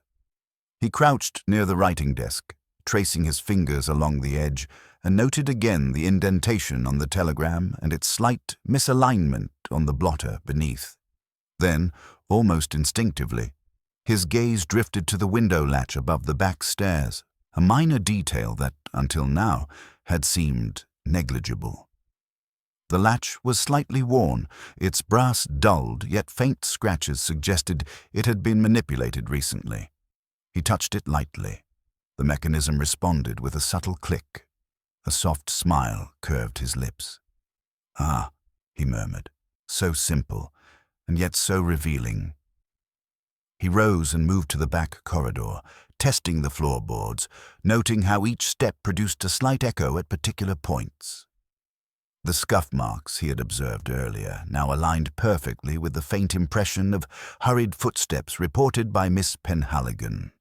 He crouched near the writing desk, tracing his fingers along the edge, and noted again the indentation on the telegram and its slight misalignment on the blotter beneath. Then, almost instinctively, his gaze drifted to the window latch above the back stairs, a minor detail that, until now, had seemed negligible. The latch was slightly worn, its brass dulled, yet faint scratches suggested it had been manipulated recently. He touched it lightly. The mechanism responded with a subtle click. A soft smile curved his lips. "Ah," he murmured, "so simple, and yet so revealing." He rose and moved to the back corridor, testing the floorboards, noting how each step produced a slight echo at particular points. The scuff marks he had observed earlier now aligned perfectly with the faint impression of hurried footsteps reported by Miss Penhaligon.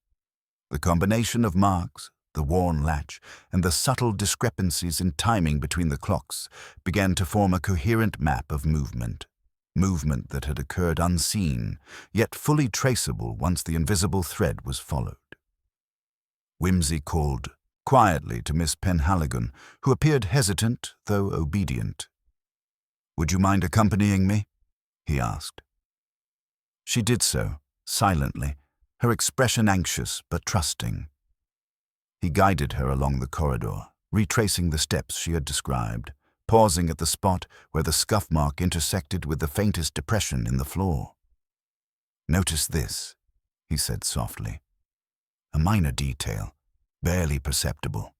The combination of marks, the worn latch, and the subtle discrepancies in timing between the clocks began to form a coherent map of movement that had occurred unseen, yet fully traceable once the invisible thread was followed. Whimsy called quietly to Miss Penhaligon, who appeared hesitant, though obedient. "Would you mind accompanying me?" he asked. She did so, silently, her expression anxious but trusting. He guided her along the corridor, retracing the steps she had described, pausing at the spot where the scuff mark intersected with the faintest depression in the floor. "Notice this," he said softly. "A minor detail, barely perceptible.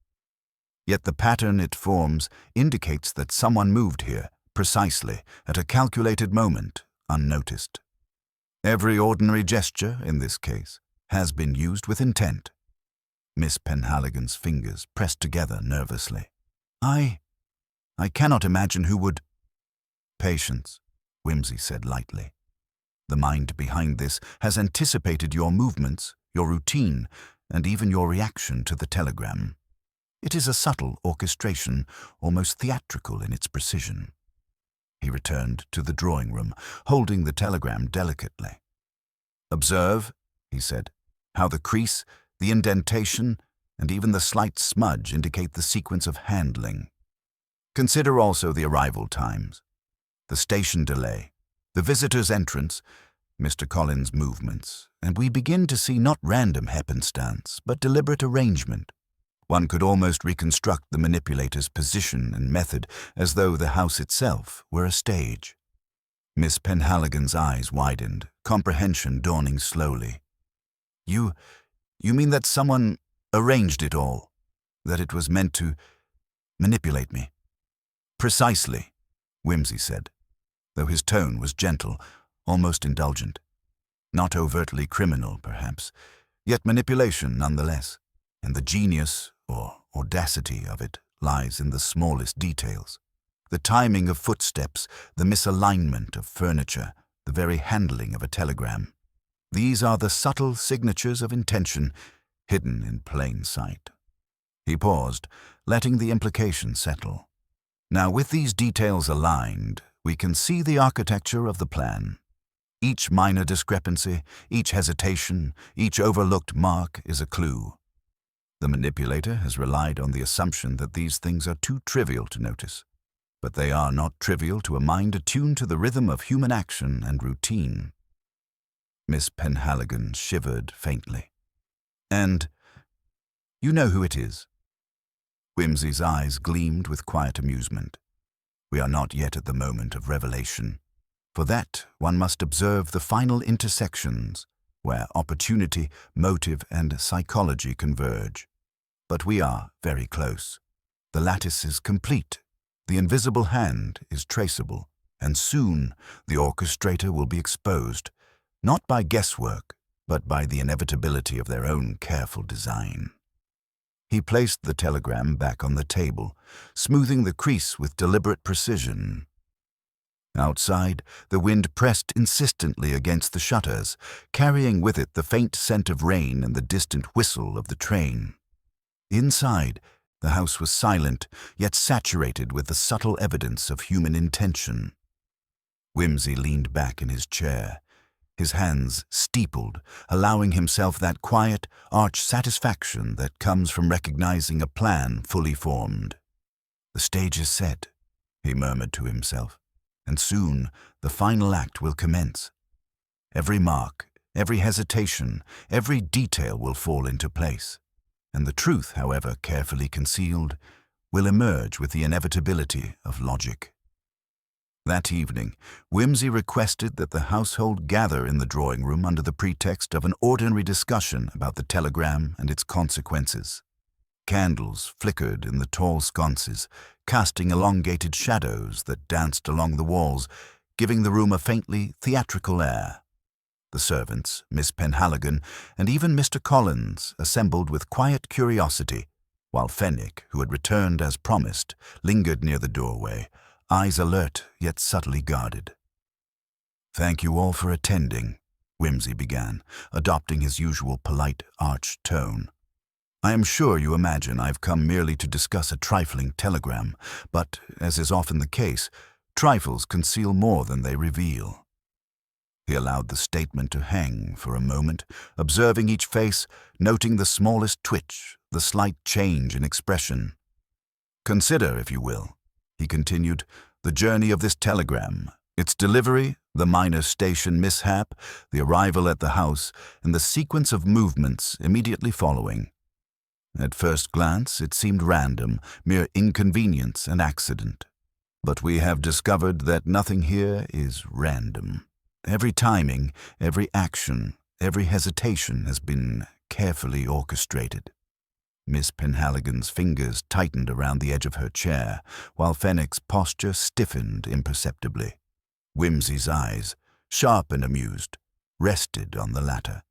Yet the pattern it forms indicates that someone moved here, precisely, at a calculated moment, unnoticed. Every ordinary gesture, in this case, has been used with intent." Miss Penhaligon's fingers pressed together nervously. I cannot imagine who would—" "Patience," Whimsy said lightly. "The mind behind this has anticipated your movements, your routine, and even your reaction to the telegram. It is a subtle orchestration, almost theatrical in its precision." He returned to the drawing room, holding the telegram delicately. "Observe," he said, "how the crease, the indentation, and even the slight smudge indicate the sequence of handling. Consider also the arrival times, the station delay, the visitor's entrance, Mr. Collins' movements, and we begin to see not random happenstance, but deliberate arrangement. One could almost reconstruct the manipulator's position and method as though the house itself were a stage." Miss Penhaligon's eyes widened, comprehension dawning slowly. You mean that someone arranged it all? That it was meant to manipulate me?" "Precisely," Whimsy said, though his tone was gentle, almost indulgent. "Not overtly criminal, perhaps, yet manipulation nonetheless, and the genius or audacity of it lies in the smallest details. The timing of footsteps, the misalignment of furniture, the very handling of a telegram. These are the subtle signatures of intention, hidden in plain sight." He paused, letting the implication settle. "Now, with these details aligned, we can see the architecture of the plan. Each minor discrepancy, each hesitation, each overlooked mark is a clue. The manipulator has relied on the assumption that these things are too trivial to notice. But they are not trivial to a mind attuned to the rhythm of human action and routine." Miss Penhaligon shivered faintly. "And you know who it is?" Whimsy's eyes gleamed with quiet amusement. We are not yet at the moment of revelation. For that, one must observe the final intersections, where opportunity, motive, and psychology converge. But we are very close. The lattice is complete. The invisible hand is traceable, and soon the orchestrator will be exposed, not by guesswork, but by the inevitability of their own careful design. He placed the telegram back on the table, smoothing the crease with deliberate precision. Outside, the wind pressed insistently against the shutters, carrying with it the faint scent of rain and the distant whistle of the train. Inside, the house was silent, yet saturated with the subtle evidence of human intention. Whimsy leaned back in his chair, his hands steepled, allowing himself that quiet, arch satisfaction that comes from recognizing a plan fully formed. "The stage is set," he murmured to himself, "and soon the final act will commence. Every mark, every hesitation, every detail will fall into place, and the truth, however carefully concealed, will emerge with the inevitability of logic." That evening, Whimsy requested that the household gather in the drawing room under the pretext of an ordinary discussion about the telegram and its consequences. Candles flickered in the tall sconces, casting elongated shadows that danced along the walls, giving the room a faintly theatrical air. The servants, Miss Penhaligon, and even Mr. Collins assembled with quiet curiosity, while Fenwick, who had returned as promised, lingered near the doorway, eyes alert yet subtly guarded. "Thank you all for attending," Whimsy began, adopting his usual polite, arch tone. "I am sure you imagine I've come merely to discuss a trifling telegram, but, as is often the case, trifles conceal more than they reveal." He allowed the statement to hang for a moment, observing each face, noting the smallest twitch, the slight change in expression. "Consider, if you will," he continued, "the journey of this telegram, its delivery, the minor station mishap, the arrival at the house, and the sequence of movements immediately following. At first glance, it seemed random, mere inconvenience and accident. But we have discovered that nothing here is random. Every timing, every action, every hesitation has been carefully orchestrated." Miss Penhaligon's fingers tightened around the edge of her chair, while Fenwick's posture stiffened imperceptibly. Whimsy's eyes, sharp and amused, rested on the latter.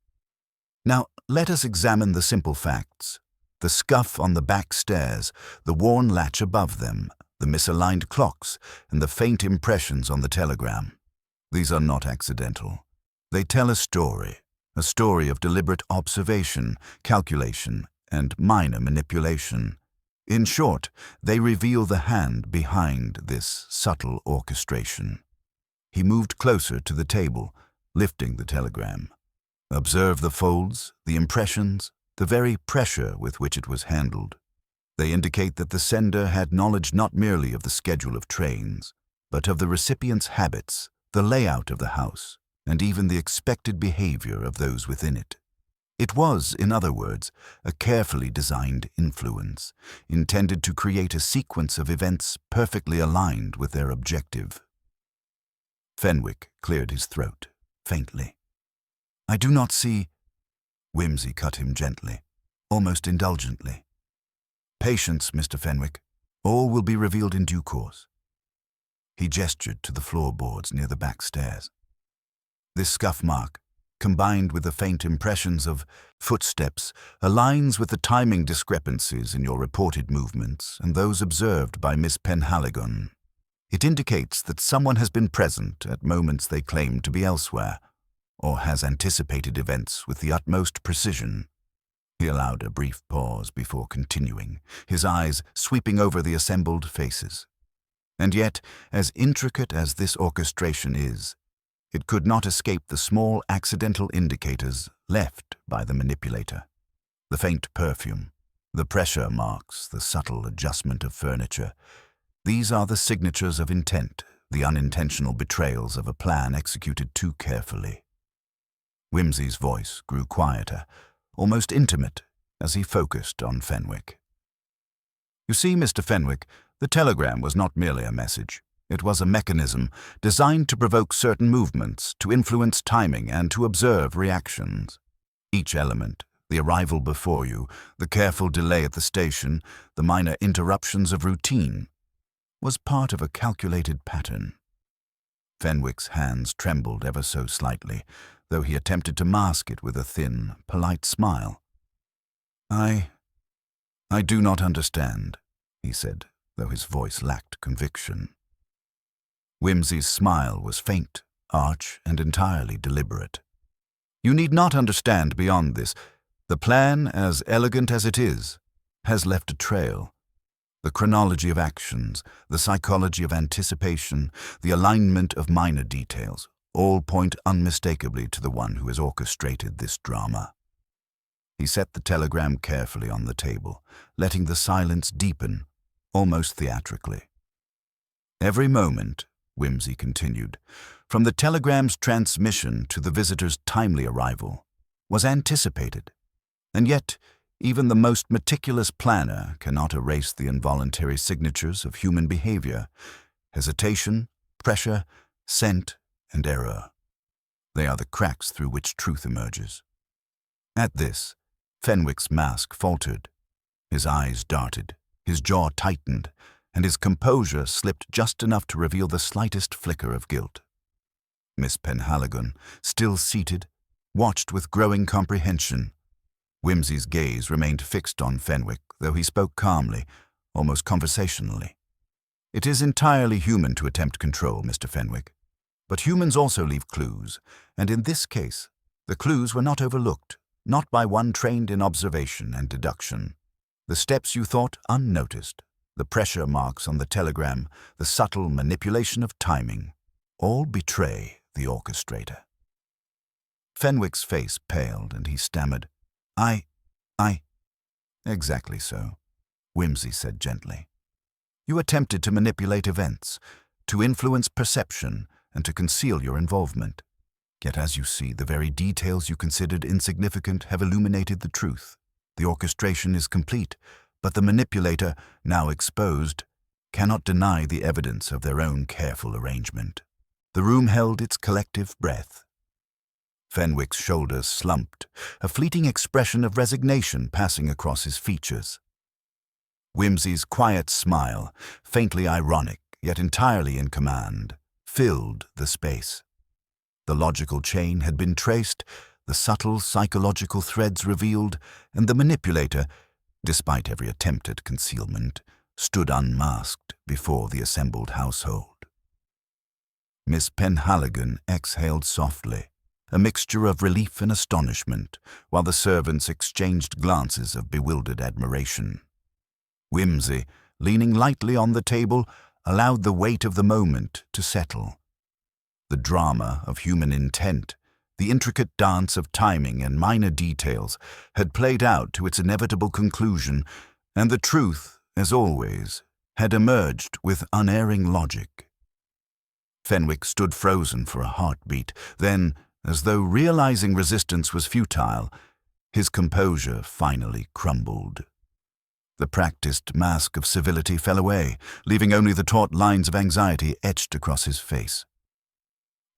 "Now, let us examine the simple facts. The scuff on the back stairs, the worn latch above them, the misaligned clocks, and the faint impressions on the telegram. These are not accidental. They tell a story of deliberate observation, calculation, and minor manipulation. In short, they reveal the hand behind this subtle orchestration." He moved closer to the table, lifting the telegram. "Observe the folds, the impressions, the very pressure with which it was handled. They indicate that the sender had knowledge not merely of the schedule of trains, but of the recipient's habits, the layout of the house, and even the expected behavior of those within it. It was, in other words, a carefully designed influence, intended to create a sequence of events perfectly aligned with their objective." Fenwick cleared his throat, faintly. "I do not see—" Whimsy cut him gently, almost indulgently. "Patience, Mr. Fenwick. All will be revealed in due course." He gestured to the floorboards near the back stairs. "This scuff mark, combined with the faint impressions of footsteps, aligns with the timing discrepancies in your reported movements and those observed by Miss Penhaligon. It indicates that someone has been present at moments they claim to be elsewhere, or has anticipated events with the utmost precision." He allowed a brief pause before continuing, his eyes sweeping over the assembled faces. "And yet, as intricate as this orchestration is, it could not escape the small accidental indicators left by the manipulator. The faint perfume, the pressure marks, the subtle adjustment of furniture. These are the signatures of intent, the unintentional betrayals of a plan executed too carefully." Whimsy's voice grew quieter, almost intimate, as he focused on Fenwick. You see, Mr. Fenwick, the telegram was not merely a message. It was a mechanism designed to provoke certain movements, to influence timing, and to observe reactions. Each element, the arrival before you, the careful delay at the station, the minor interruptions of routine, was part of a calculated pattern. Fenwick's hands trembled ever so slightly, though he attempted to mask it with a thin, polite smile. I do not understand, he said, though his voice lacked conviction. Whimsy's smile was faint, arch, and entirely deliberate. You need not understand beyond this. The plan, as elegant as it is, has left a trail. The chronology of actions, the psychology of anticipation, the alignment of minor details, all point unmistakably to the one who has orchestrated this drama. He set the telegram carefully on the table, letting the silence deepen, almost theatrically. Every moment, Whimsy continued, from the telegram's transmission to the visitor's timely arrival, was anticipated. And yet, even the most meticulous planner cannot erase the involuntary signatures of human behavior: hesitation, pressure, scent, and error. They are the cracks through which truth emerges. At this, Fenwick's mask faltered. His eyes darted, his jaw tightened, and his composure slipped just enough to reveal the slightest flicker of guilt. Miss Penhaligon, still seated, watched with growing comprehension. Whimsy's gaze remained fixed on Fenwick, though he spoke calmly, almost conversationally. It is entirely human to attempt control, Mr. Fenwick. But humans also leave clues, and in this case, the clues were not overlooked, not by one trained in observation and deduction. The steps you thought unnoticed, the pressure marks on the telegram, the subtle manipulation of timing, all betray the orchestrator. Fenwick's face paled, and he stammered, I. Exactly so, Whimsy said gently. You attempted to manipulate events, to influence perception, and to conceal your involvement. Yet, as you see, the very details you considered insignificant have illuminated the truth. The orchestration is complete, but the manipulator, now exposed, cannot deny the evidence of their own careful arrangement. The room held its collective breath. Fenwick's shoulders slumped, a fleeting expression of resignation passing across his features. Whimsy's quiet smile, faintly ironic, yet entirely in command, filled the space. The logical chain had been traced, the subtle psychological threads revealed, and the manipulator, despite every attempt at concealment, stood unmasked before the assembled household. Miss Penhaligon exhaled softly, a mixture of relief and astonishment, while the servants exchanged glances of bewildered admiration. Whimsy, leaning lightly on the table, allowed the weight of the moment to settle. The drama of human intent, the intricate dance of timing and minor details, had played out to its inevitable conclusion, and the truth, as always, had emerged with unerring logic. Fenwick stood frozen for a heartbeat, then, as though realizing resistance was futile, his composure finally crumbled. The practiced mask of civility fell away, leaving only the taut lines of anxiety etched across his face.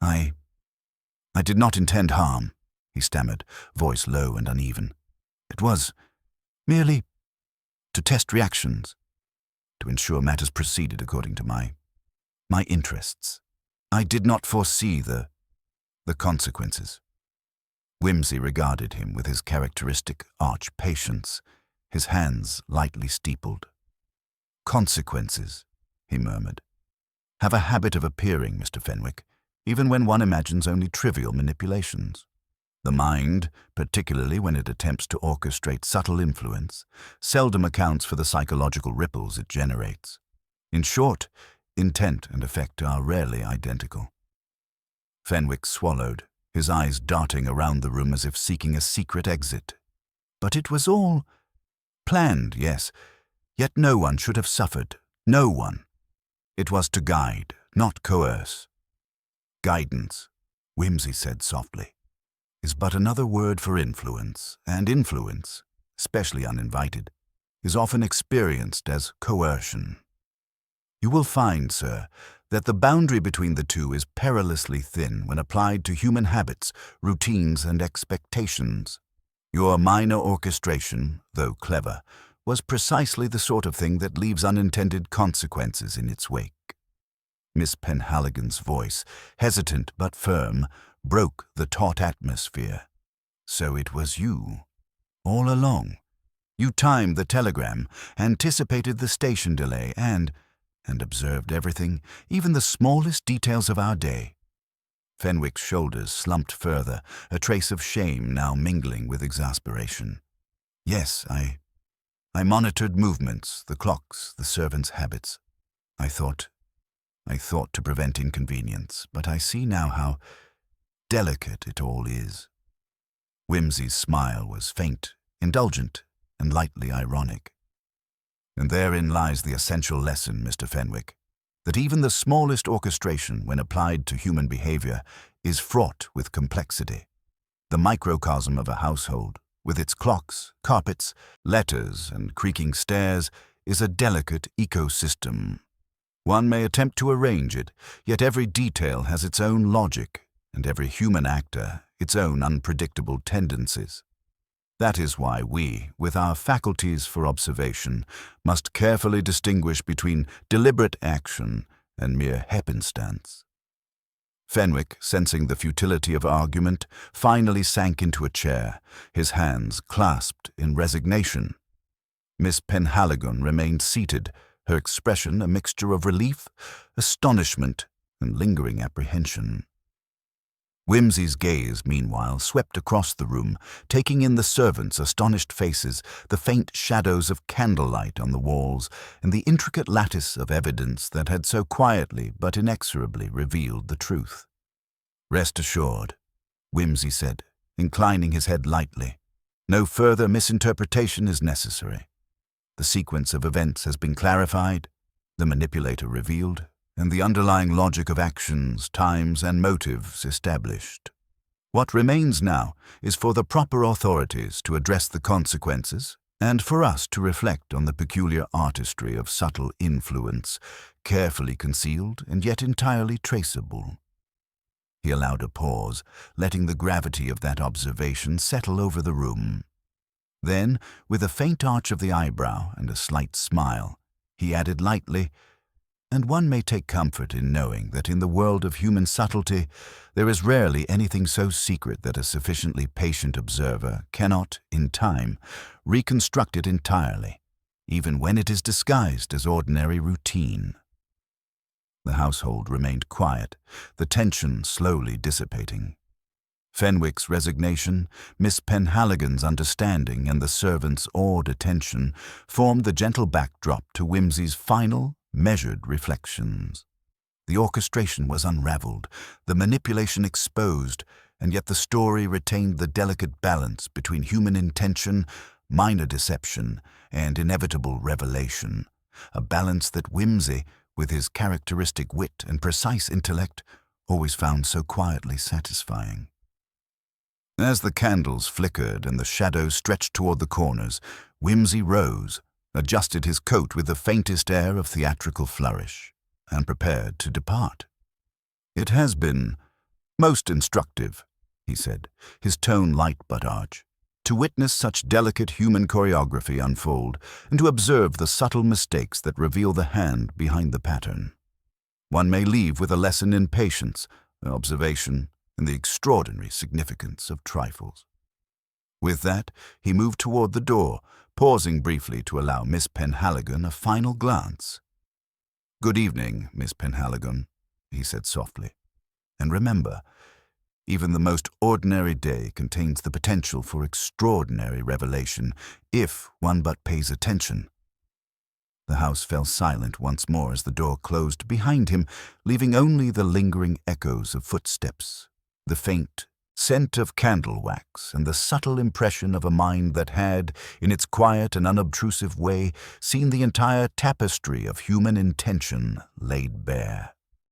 I did not intend harm, he stammered, voice low and uneven. It was merely to test reactions, to ensure matters proceeded according to my interests. I did not foresee the consequences. Whimsy regarded him with his characteristic arch patience, his hands lightly steepled. Consequences, he murmured, have a habit of appearing, Mr. Fenwick, even when one imagines only trivial manipulations. The mind, particularly when it attempts to orchestrate subtle influence, seldom accounts for the psychological ripples it generates. In short, intent and effect are rarely identical. Fenwick swallowed, his eyes darting around the room as if seeking a secret exit. But it was all planned, yes, yet no one should have suffered, no one. It was to guide, not coerce. Guidance, Whimsy said softly, is but another word for influence, and influence, especially uninvited, is often experienced as coercion. You will find, sir, that the boundary between the two is perilously thin when applied to human habits, routines, and expectations. Your minor orchestration, though clever, was precisely the sort of thing that leaves unintended consequences in its wake. Miss Penhaligon's voice, hesitant but firm, broke the taut atmosphere. So it was you, all along. You timed the telegram, anticipated the station delay, and observed everything, even the smallest details of our day. Fenwick's shoulders slumped further, a trace of shame now mingling with exasperation. Yes, I monitored movements, the clocks, the servants' habits. I thought to prevent inconvenience, but I see now how delicate it all is. Whimsy's smile was faint, indulgent, and lightly ironic. And therein lies the essential lesson, Mr. Fenwick, that even the smallest orchestration, when applied to human behavior, is fraught with complexity. The microcosm of a household, with its clocks, carpets, letters, and creaking stairs, is a delicate ecosystem. One may attempt to arrange it, yet every detail has its own logic, and every human actor its own unpredictable tendencies. That is why we, with our faculties for observation, must carefully distinguish between deliberate action and mere happenstance. Fenwick, sensing the futility of argument, finally sank into a chair, his hands clasped in resignation. Miss Penhaligon remained seated, her expression a mixture of relief, astonishment, and lingering apprehension. Whimsy's gaze, meanwhile, swept across the room, taking in the servants' astonished faces, the faint shadows of candlelight on the walls, and the intricate lattice of evidence that had so quietly but inexorably revealed the truth. "Rest assured," Whimsy said, inclining his head lightly. "No further misinterpretation is necessary. The sequence of events has been clarified, the manipulator revealed, and the underlying logic of actions, times, and motives established. What remains now is for the proper authorities to address the consequences, and for us to reflect on the peculiar artistry of subtle influence, carefully concealed and yet entirely traceable." He allowed a pause, letting the gravity of that observation settle over the room. Then, with a faint arch of the eyebrow and a slight smile, he added lightly, "And one may take comfort in knowing that in the world of human subtlety there is rarely anything so secret that a sufficiently patient observer cannot, in time, reconstruct it entirely, even when it is disguised as ordinary routine." The household remained quiet, the tension slowly dissipating. Fenwick's resignation, Miss Penhaligon's understanding, and the servants' awed attention formed the gentle backdrop to Whimsy's final, measured reflections. The orchestration was unraveled, the manipulation exposed, and yet the story retained the delicate balance between human intention, minor deception, and inevitable revelation, a balance that Whimsy, with his characteristic wit and precise intellect, always found so quietly satisfying. As the candles flickered and the shadows stretched toward the corners, Whimsy rose, adjusted his coat with the faintest air of theatrical flourish, and prepared to depart. "It has been most instructive," he said, his tone light but arch, "to witness such delicate human choreography unfold, and to observe the subtle mistakes that reveal the hand behind the pattern. One may leave with a lesson in patience, observation, and the extraordinary significance of trifles." With that, he moved toward the door, pausing briefly to allow Miss Penhaligon a final glance. "Good evening, Miss Penhaligon," he said softly. "And remember, even the most ordinary day contains the potential for extraordinary revelation, if one but pays attention." The house fell silent once more as the door closed behind him, leaving only the lingering echoes of footsteps, the faint scent of candle wax, and the subtle impression of a mind that had, in its quiet and unobtrusive way, seen the entire tapestry of human intention laid bare.